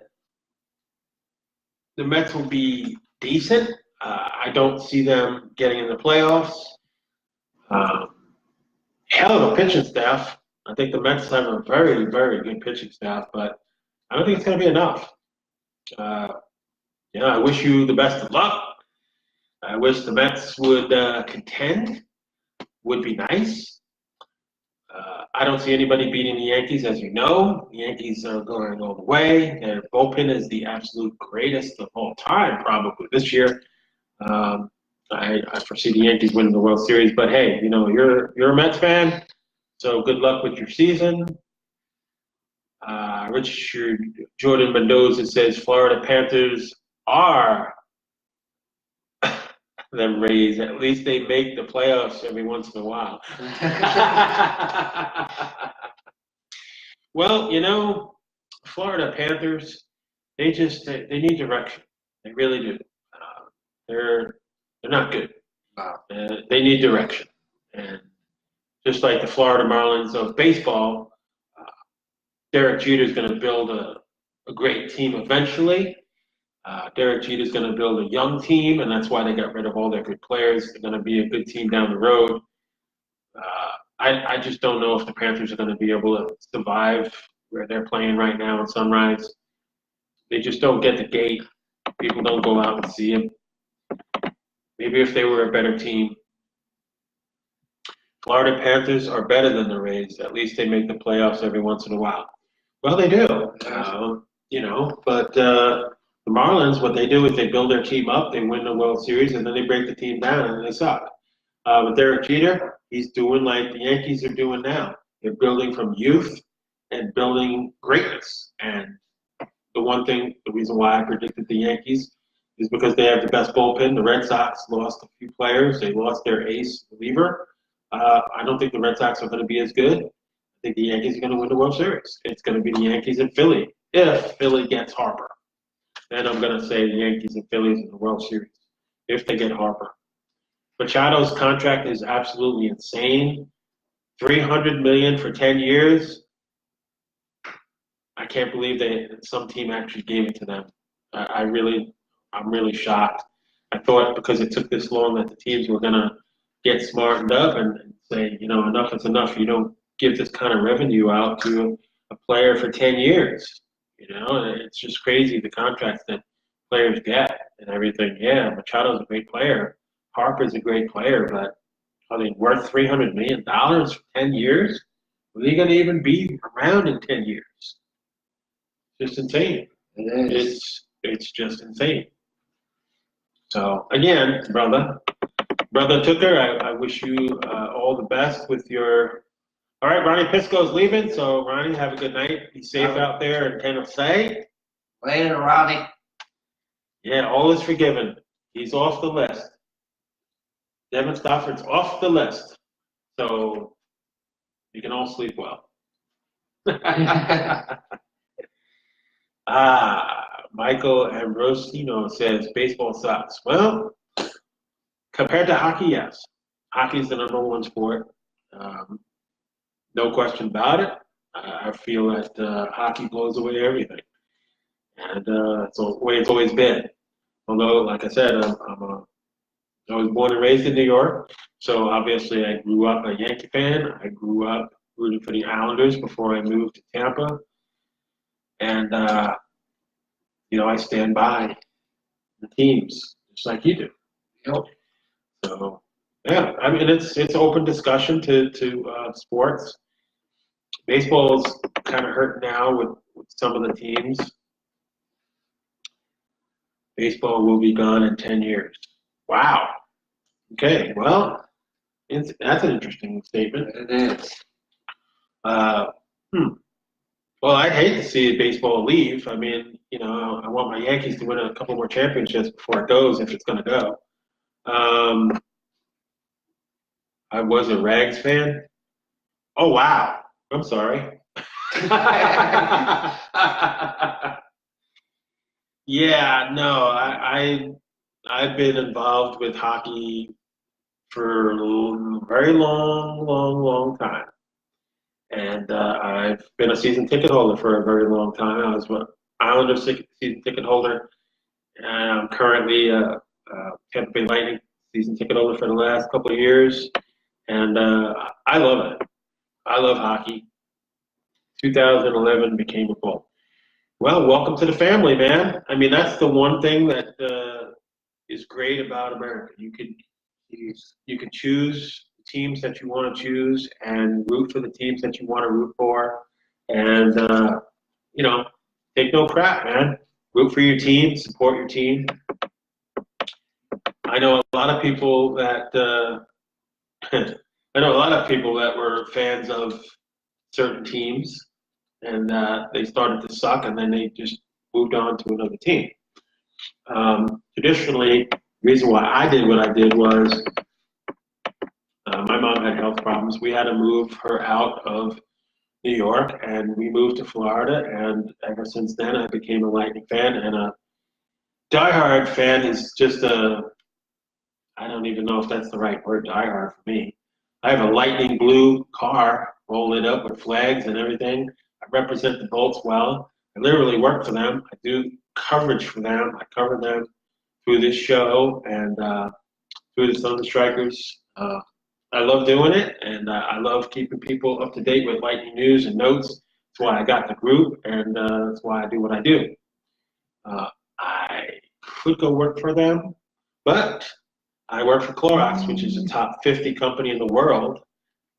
the Mets will be decent. I don't see them getting in the playoffs. Hell of a pitching staff. I think the Mets have a very, very good pitching staff, but I don't think it's going to be enough. I wish you the best of luck. I wish the Mets would contend. Would be nice. I don't see anybody beating the Yankees, as you know. The Yankees are going all the way. Their bullpen is the absolute greatest of all time, probably this year. I foresee the Yankees winning the World Series, but hey, you're a Mets fan, so good luck with your season. Richard Jordan Mendoza says Florida Panthers are them Rays. At least they make the playoffs every once in a while. Well, Florida Panthers, they need direction. They really do. They're not good. Wow. They need direction. And just like the Florida Marlins of baseball, Derek Jeter is going to build a great team eventually. Derek Jeter is going to build a young team, and that's why they got rid of all their good players. They're going to be a good team down the road. I just don't know if the Panthers are going to be able to survive where they're playing right now in Sunrise. They just don't get the gate. People don't go out and see them. Maybe if they were a better team. Florida Panthers are better than the Rays. At least they make the playoffs every once in a while. Well, they do. But the Marlins, what they do is they build their team up, they win the World Series, and then they break the team down and they suck. With Derek Jeter, he's doing like the Yankees are doing now. They're building from youth and building greatness. And the reason why I predicted the Yankees is because they have the best bullpen. The Red Sox lost a few players. They lost their ace reliever. I don't think the Red Sox are going to be as good. I think the Yankees are going to win the World Series. It's going to be the Yankees and Philly if Philly gets Harper. Then I'm going to say the Yankees and Phillies in the World Series if they get Harper. Machado's contract is absolutely insane. $300 million for 10 years. I can't believe some team actually gave it to them. I'm really shocked. I thought because it took this long that the teams were going to get smartened up and say, enough is enough. You don't give this kind of revenue out to a player for 10 years. It's just crazy the contracts that players get and everything. Yeah, Machado's a great player. Harper's a great player, but are they worth $300 million for 10 years? Are they going to even be around in 10 years? Just insane. It is. It's just insane. So again, brother Tooker, I wish you all the best with your. All right, Ronnie Pisco's leaving, so Ronnie, have a good night. Be safe out there in Tennessee. Later, Ronnie. Yeah, all is forgiven. He's off the list. Devin Stafford's off the list, so you can all sleep well. Michael Ambrosino says baseball sucks. Well, compared to hockey, yes. Hockey's the number one sport. No question about it. I feel that hockey blows away everything. And it's the way it's always been. Although, like I said, I was born and raised in New York, so obviously I grew up a Yankee fan. I grew up rooting for the Islanders before I moved to Tampa. And, I stand by the teams, just like you do. Yep. So, yeah, I mean, it's open discussion to sports. Baseball's kind of hurt now with some of the teams. Baseball will be gone in 10 years. Wow. Okay, well, That's an interesting statement. It is. Uh, Well, I'd hate to see baseball leave. I mean, I want my Yankees to win a couple more championships before it goes, if it's going to go. I was a Rags fan. Oh, wow. I'm sorry. Yeah, no, I've been involved with hockey for a very long, long, long time. And I've been a season ticket holder for a very long time. I was an Islanders season ticket holder, and I'm currently a Tampa Bay Lightning season ticket holder for the last couple of years. And I love it. I love hockey. 2011 became a Bull. Well, welcome to the family, man. I mean, that's the one thing that is great about America. You can choose the teams that you want to choose and root for the teams that you want to root for, and take no crap, man. Root for your team, support your team. I know a lot of people that were fans of certain teams, and they started to suck, and then they just moved on to another team. Traditionally, the reason why I did what I did was my mom had health problems. We had to move her out of New York, and we moved to Florida. And ever since then, I became a Lightning fan. And a diehard fan is just I don't even know if that's the right word, diehard for me. I have a lightning blue car, all lit up with flags and everything. I represent the Bolts well. I literally work for them. I do coverage for them. I cover them through this show and through the ThunderStrikers. I love doing it, and I love keeping people up to date with Lightning news and notes. That's why I got the group, and that's why I do what I do. I could go work for them, but I work for Clorox, which is a top 50 company in the world,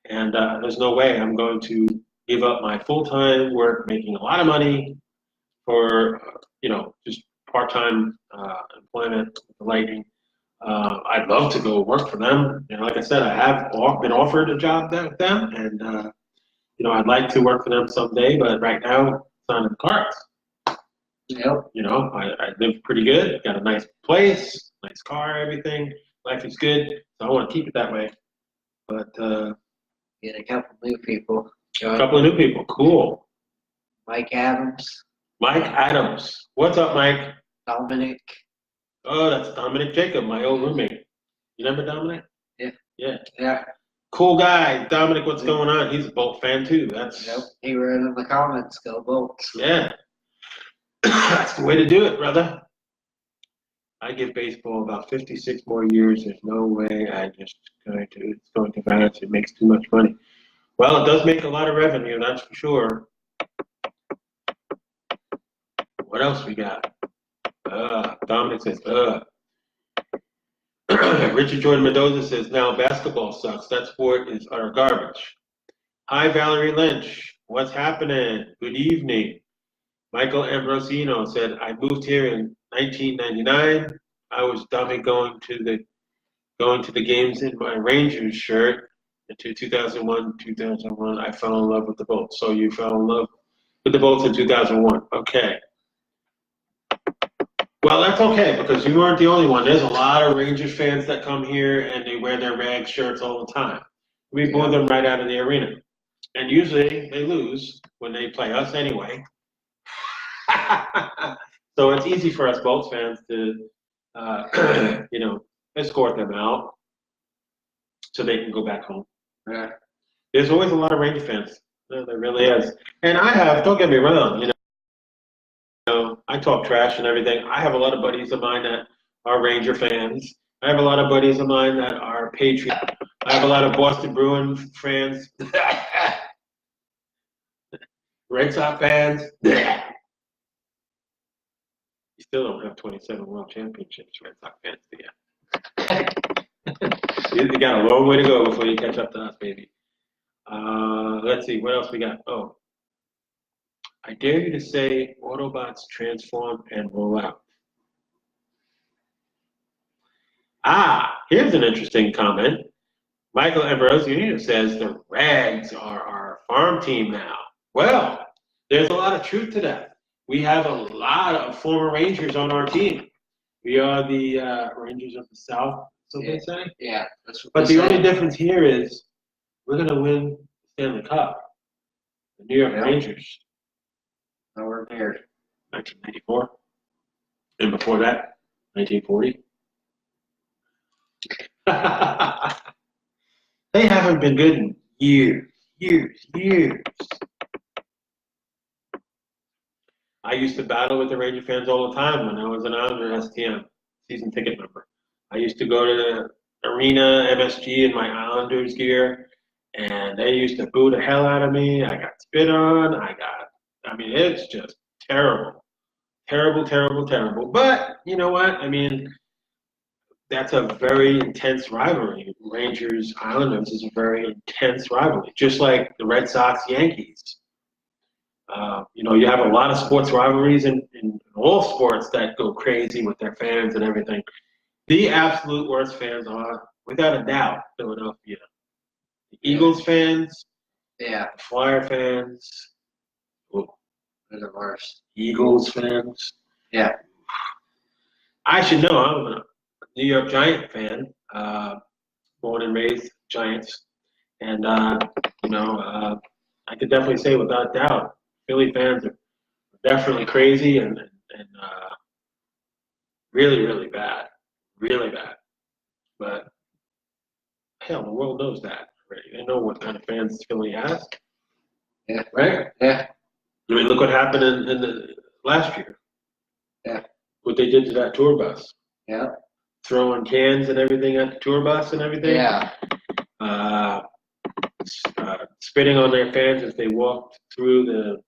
and there's no way I'm going to give up my full-time work, making a lot of money for just part-time employment with the Lightning. I'd love to go work for them. Like I said, I have been offered a job with them, and I'd like to work for them someday. But right now, it's not in the cards. Yep. I live pretty good. Got a nice place, nice car, everything. Life is good, so I want to keep it that way. But Get a couple new people. a couple of new people, cool. Mike Adams. Mike Adams, what's up, Mike? Dominic. Oh, that's Dominic Jacob, my old roommate. You remember Dominic? Yeah. Yeah. Yeah. Cool guy. Dominic, what's going on? He's a Bolt fan too. Yep. He wrote in the comments, go Bolts. Yeah. That's the way to do it, brother. I give baseball about 56 more years. There's no way it's going to advance. It makes too much money. Well, it does make a lot of revenue, that's for sure. What else we got? Dominic says, Richard Jordan Mendoza says, now basketball sucks. That sport is utter garbage. Hi, Valerie Lynch. What's happening? Good evening. Michael Ambrosino said, I moved here in 1999. I was dummy going to the games in my Rangers shirt. Into 2001, I fell in love with the Bolts. So you fell in love with the Bolts in 2001. Okay. Well, that's okay because you weren't the only one. There's a lot of Rangers fans that come here and they wear their rag shirts all the time. We boo them right out of the arena. And usually they lose when they play us anyway. So it's easy for us Bolts fans to, escort them out so they can go back home. Yeah. There's always a lot of Ranger fans. There really is. And don't get me wrong, I talk trash and everything. I have a lot of buddies of mine that are Ranger fans. I have a lot of buddies of mine that are Patriot. I have a lot of Boston Bruin fans. Red Sox fans. You still don't have 27 World Championships, Red Sox fans, do you? You got a long way to go before you catch up to us, baby. Let's see, what else we got? Oh. I dare you to say Autobots transform and roll out. Here's an interesting comment. Michael Ambrosio says the Rags are our farm team now. Well, there's a lot of truth to that. We have a lot of former Rangers on our team. We are the Rangers of the South, so they say. Yeah, that's what But they the say. only difference here is we're going to win the Stanley Cup. The New York Rangers. Nowhere near. 1994. And before that, 1940. They haven't been good in years. I used to battle with the Ranger fans all the time when I was an Islander STM, season ticket member. I used to go to the arena, MSG, in my Islanders gear, and they used to boo the hell out of me. I got spit on. I mean, it's just terrible. Terrible. But you know what? I mean, that's a very intense rivalry. Rangers Islanders is a very intense rivalry, just like the Red Sox Yankees. You have a lot of sports rivalries in all sports that go crazy with their fans and everything. The absolute worst fans are, without a doubt, Philadelphia. The Eagles fans, Yeah, the Flyer fans, they're the worst. Eagles fans. Yeah. I should know. I'm a New York Giant fan, born and raised Giants, and I could definitely say without doubt, Philly fans are definitely crazy and really bad, really bad. But hell, the world knows that already. They know what kind of fans Philly has. Yeah. Right? Yeah. I mean, look what happened in the last year. Yeah. What they did to that tour bus. Yeah. Throwing cans and everything at the tour bus and everything. Yeah. Spitting on their fans as they walked through the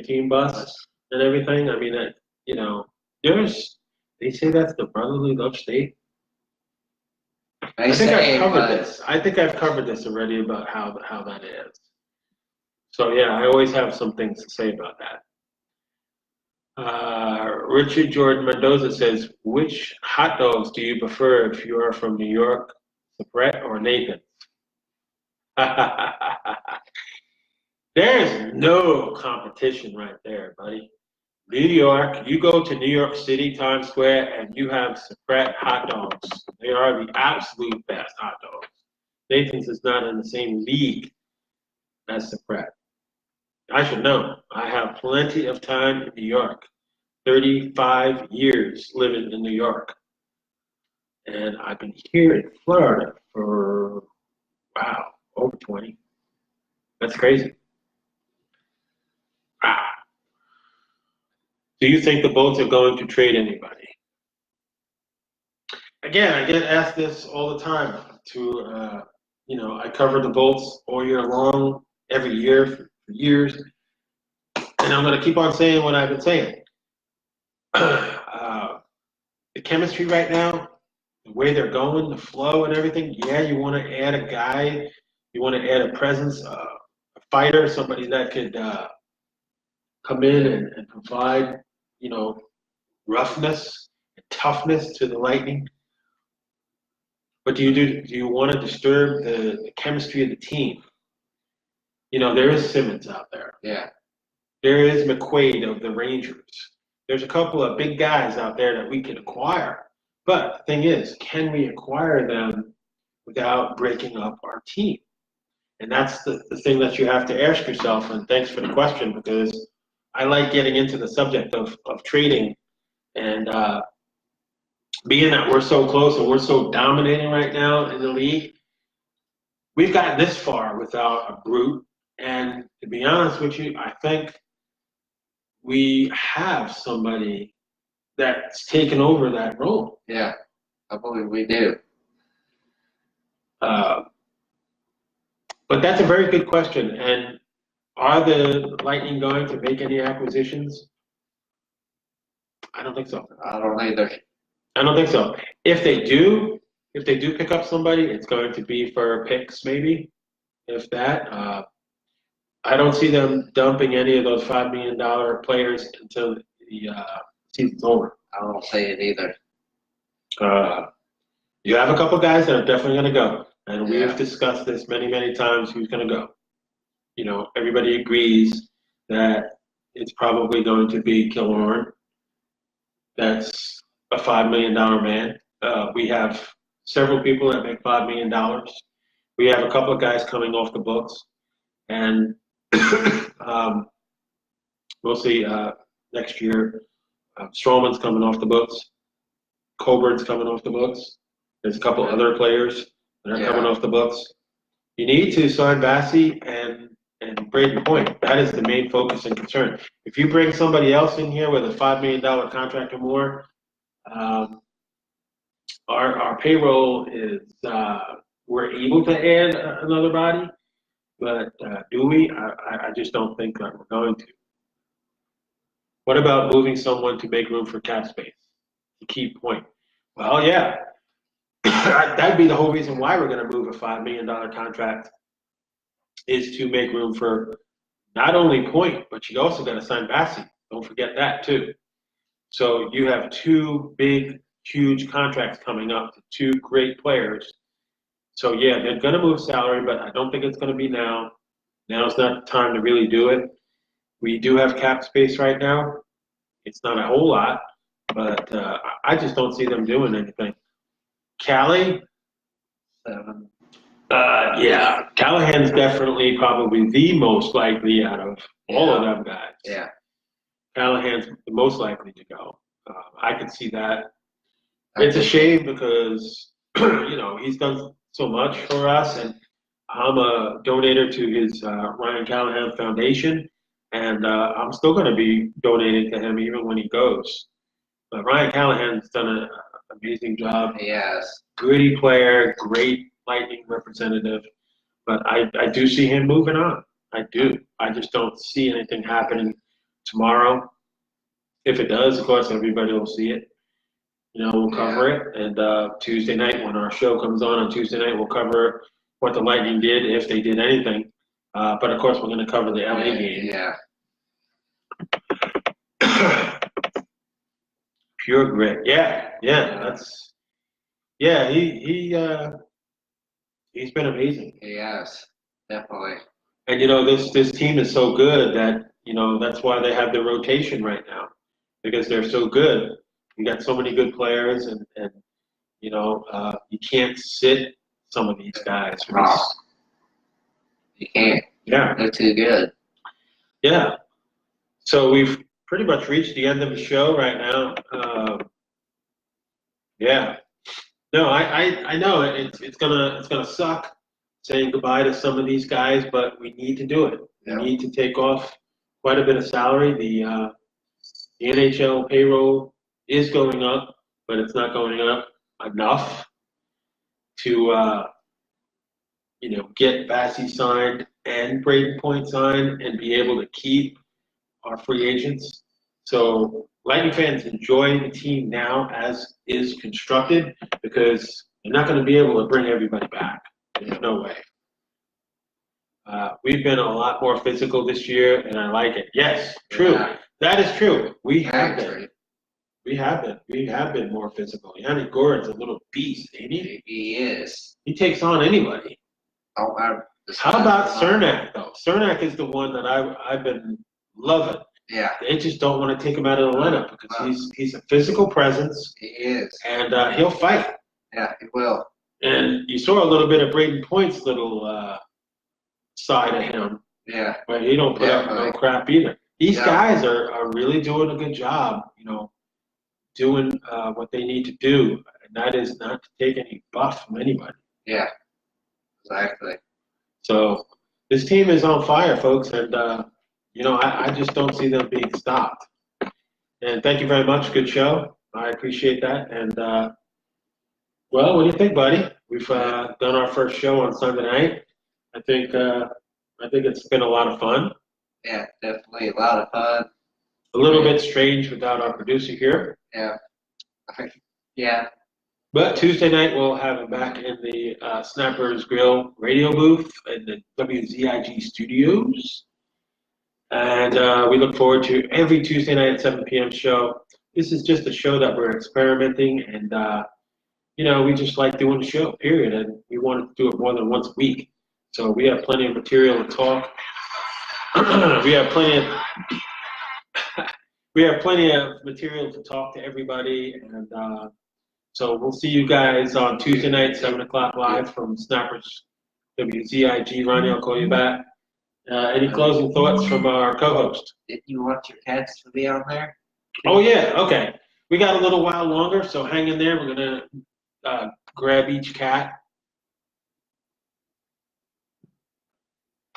team bus and everything. I mean, they say that's the brotherly love state. I think I've covered this already about how that is. So yeah, I always have some things to say about that. Richard Jordan Mendoza says, which hot dogs do you prefer if you are from New York, Brett or Nathan? There's no competition right there, buddy. New York, you go to New York City, Times Square, and you have Supret hot dogs. They are the absolute best hot dogs. Nathan's is not in the same league as Supret. I should know. I have plenty of time in New York. 35 years living in New York. And I've been here in Florida for, wow, over 20. That's crazy. Wow. Do you think the Bolts are going to trade anybody? Again, I get asked this all the time. I cover the Bolts all year long, every year for years, and I'm going to keep on saying what I've been saying. The chemistry right now, the way they're going, the flow and everything. Yeah, you want to add a guy, you want to add a presence, a fighter, somebody that could come in and provide, roughness and toughness to the Lightning. But do you want to disturb the chemistry of the team? There is Simmons out there. Yeah. There is McQuaid of the Rangers. There's a couple of big guys out there that we can acquire. But the thing is, can we acquire them without breaking up our team? And that's the thing that you have to ask yourself. And thanks for the question, because I like getting into the subject of trading. And being that we're so close and we're so dominating right now in the league, we've gotten this far without a brute. And to be honest with you, I think we have somebody that's taken over that role. Yeah, I believe we do. But that's a very good question. And are the Lightning going to make any acquisitions? I don't think so. I don't either. I don't think so. If they do pick up somebody, it's going to be for picks maybe, if that. I don't see them dumping any of those $5 million players until the season's over. I don't see it either. You have a couple guys that are definitely going to go. And we have discussed this many, many times, who's going to go. You know, everybody agrees that it's probably going to be Killorn. That's a $5 million man. We have several people that make $5 million. We have a couple of guys coming off the books. And we'll see next year. Strowman's coming off the books. Coburn's coming off the books. There's a couple other players that are coming off the books. You need to sign Bassie and Braden Point. That is the main focus and concern. If you bring somebody else in here with a $5 million contract or more, our payroll is we're able to add another body, but do we? I just don't think that we're going to. What about moving someone to make room for cap space? The key point. Well, yeah, that'd be the whole reason why we're going to move a $5 million contract, is to make room for not only Point, but you also got to sign Bassie. Don't forget that too. So you have two big, huge contracts coming up to two great players. So yeah, they're going to move salary, but I don't think it's going to be now. Now's not the time to really do it. We do have cap space right now. It's not a whole lot, but I just don't see them doing anything. Callie? Yeah, Callahan's definitely probably the most likely out of all of them guys. Yeah. Callahan's the most likely to go. I could see that. It's a shame because, you know, he's done so much for us, and I'm a donator to his Ryan Callahan Foundation, and I'm still going to be donating to him even when he goes. But Ryan Callahan's done an amazing job. Yes. Gritty player, great Lightning representative. But I do see him moving on. I do. I just don't see anything happening tomorrow. If it does, of course, everybody will see it. You know, we'll cover it. And Tuesday night, when our show comes on Tuesday night, we'll cover what the Lightning did, if they did anything. But, of course, we're going to cover the LA game. Yeah. Pure grit. Yeah. That's. Yeah, he's been amazing. Yes, definitely. And you know, this team is so good that, you know, that's why they have the rotation right now, because they're so good. You got so many good players, and you know, you can't sit some of these guys. You can't. Yeah, they're too good. Yeah. So we've pretty much reached the end of the show right now. Yeah. No, I know it's gonna suck saying goodbye to some of these guys, but we need to do it. Yeah. We need to take off quite a bit of salary. The NHL payroll is going up, but it's not going up enough to you know, get Bassie signed and Braden Point signed and be able to keep our free agents. So Lightning fans, enjoy the team now as is constructed, because you're not going to be able to bring everybody back. There's no way. We've been a lot more physical this year, and I like it. Yes, true. Yeah. That is true. We have been. We have been. We have been more physical. Yanni Gourd's a little beast, ain't he? He is. He takes on anybody. Oh, How about Cernak, though? Cernak is the one that I've been loving. Yeah. They just don't want to take him out of the lineup because he's a physical presence. He is. And he'll fight. Yeah, he will. And you saw a little bit of Braden Point's little side of him. Yeah. But he don't put up no crap either. These guys are really doing a good job, you know, doing what they need to do. And that is not to take any buff from anybody. Yeah. Exactly. So this team is on fire, folks, and you know, I just don't see them being stopped. And thank you very much. Good show. I appreciate that. And well, what do you think, buddy? We've done our first show on Sunday night. I think it's been a lot of fun. Yeah, definitely a lot of fun. A little bit strange without our producer here. Yeah. Yeah. But Tuesday night we'll have him back in the Snappers Grill radio booth in the WZIG studios. And we look forward to every Tuesday night at 7 p.m. show. This is just a show that we're experimenting, and we just like doing the show, period, and we wanted to do it more than once a week. So we have plenty of material to talk. we have plenty of we have plenty of material to talk to everybody, and so we'll see you guys on Tuesday night, 7 o'clock live from Snappers WZIG. Ronnie, I'll call you back. Any closing thoughts from our co-host? Did you want your cats to be on there? Oh, yeah, okay. We got a little while longer, so hang in there. We're going to grab each cat.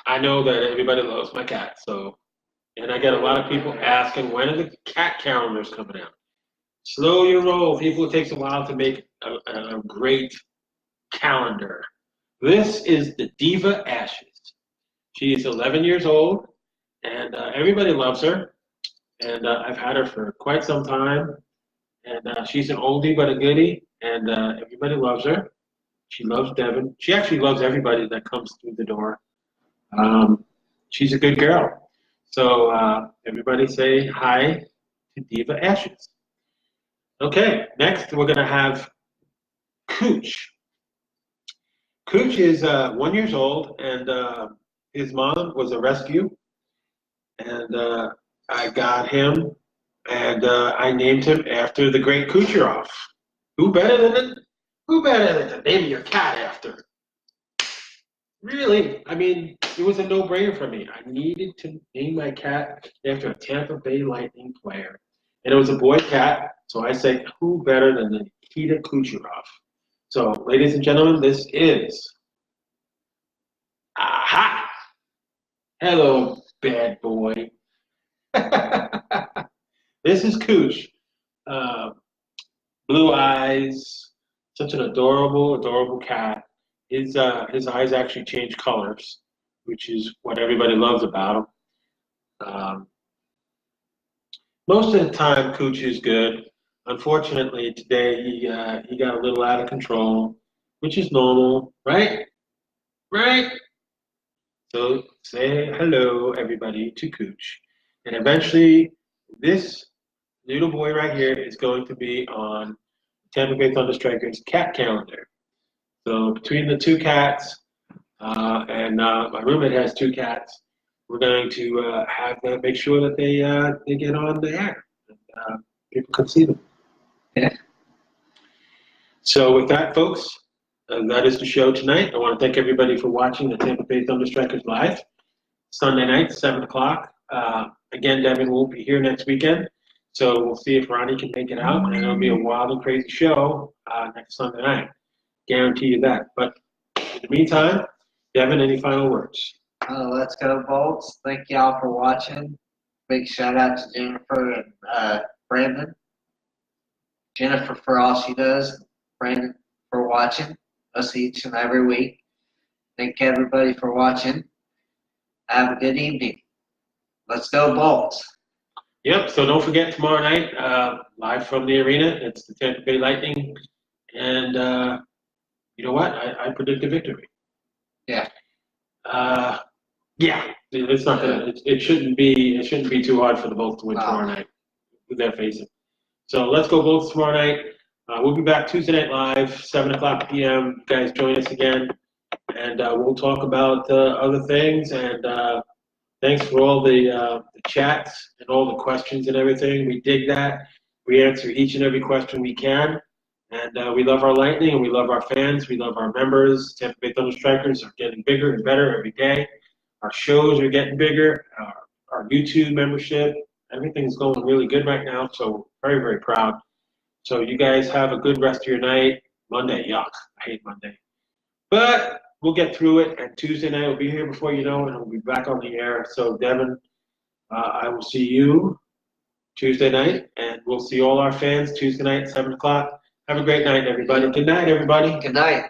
I know that everybody loves my cat, and I get a lot of people asking, when are the cat calendars coming out? Slow your roll. People, it takes a while to make a great calendar. This is the Diva Ashes. She is 11 years old, and everybody loves her. And I've had her for quite some time. And she's an oldie but a goodie, and everybody loves her. She loves Devin. She actually loves everybody that comes through the door. She's a good girl. So everybody say hi to Diva Ashes. Okay, next we're going to have Cooch. Cooch is 1 year old, and his mom was a rescue, and I got him, and I named him after the great Kucherov. Who better than to name your cat after? Really, I mean, it was a no-brainer for me. I needed to name my cat after a Tampa Bay Lightning player, and it was a boy cat. So I said, who better than Nikita Kucherov? So, ladies and gentlemen, this is Aha! Hello, bad boy. This is Cooch. Blue eyes, such an adorable cat. His eyes actually change colors, which is what everybody loves about him. Most of the time, Cooch is good. Unfortunately, today he got a little out of control, which is normal, right? Right? So say hello, everybody, to Cooch. And eventually, this little boy right here is going to be on Tampa Bay ThunderStrikers cat calendar. So between the two cats, and my roommate has two cats, we're going to have to make sure that they get on the air. And, people can see them. Yeah. So with that, folks, that is the show tonight. I want to thank everybody for watching the Tampa Bay ThunderStrikers live. Sunday night, 7 o'clock. Again, Devin won't be here next weekend, so we'll see if Ronnie can make it out, and it'll be a wild and crazy show next Sunday night. Guarantee you that. But in the meantime, Devin, any final words? Let's go, Bolts. Thank y'all for watching. Big shout out to Jennifer and Brandon. Jennifer for all she does. Brandon for watching us each and every week. Thank everybody for watching. Have a good evening. Let's go, Bolts. Yep, so don't forget tomorrow night, live from the arena, it's the Tampa Bay Lightning. And you know what? I predict a victory. Yeah. Yeah, it's not gonna. It shouldn't be too hard for the Bolts to win tomorrow night. Who they're facing. So let's go Bolts tomorrow night. We'll be back Tuesday night live, 7 o'clock p.m. You guys join us again, and we'll talk about other things. And thanks for all the chats and all the questions and everything. We dig that. We answer each and every question we can. And we love our Lightning, and we love our fans. We love our members. Tampa Bay ThunderStrikers are getting bigger and better every day. Our shows are getting bigger. Our YouTube membership, everything's going really good right now. So very, very proud. So you guys have a good rest of your night. Monday, yuck. I hate Monday. But we'll get through it. And Tuesday night will be here before you know it, and we'll be back on the air. So Devin, I will see you Tuesday night, and we'll see all our fans Tuesday night, 7 o'clock. Have a great night, everybody. Good night, everybody. Good night.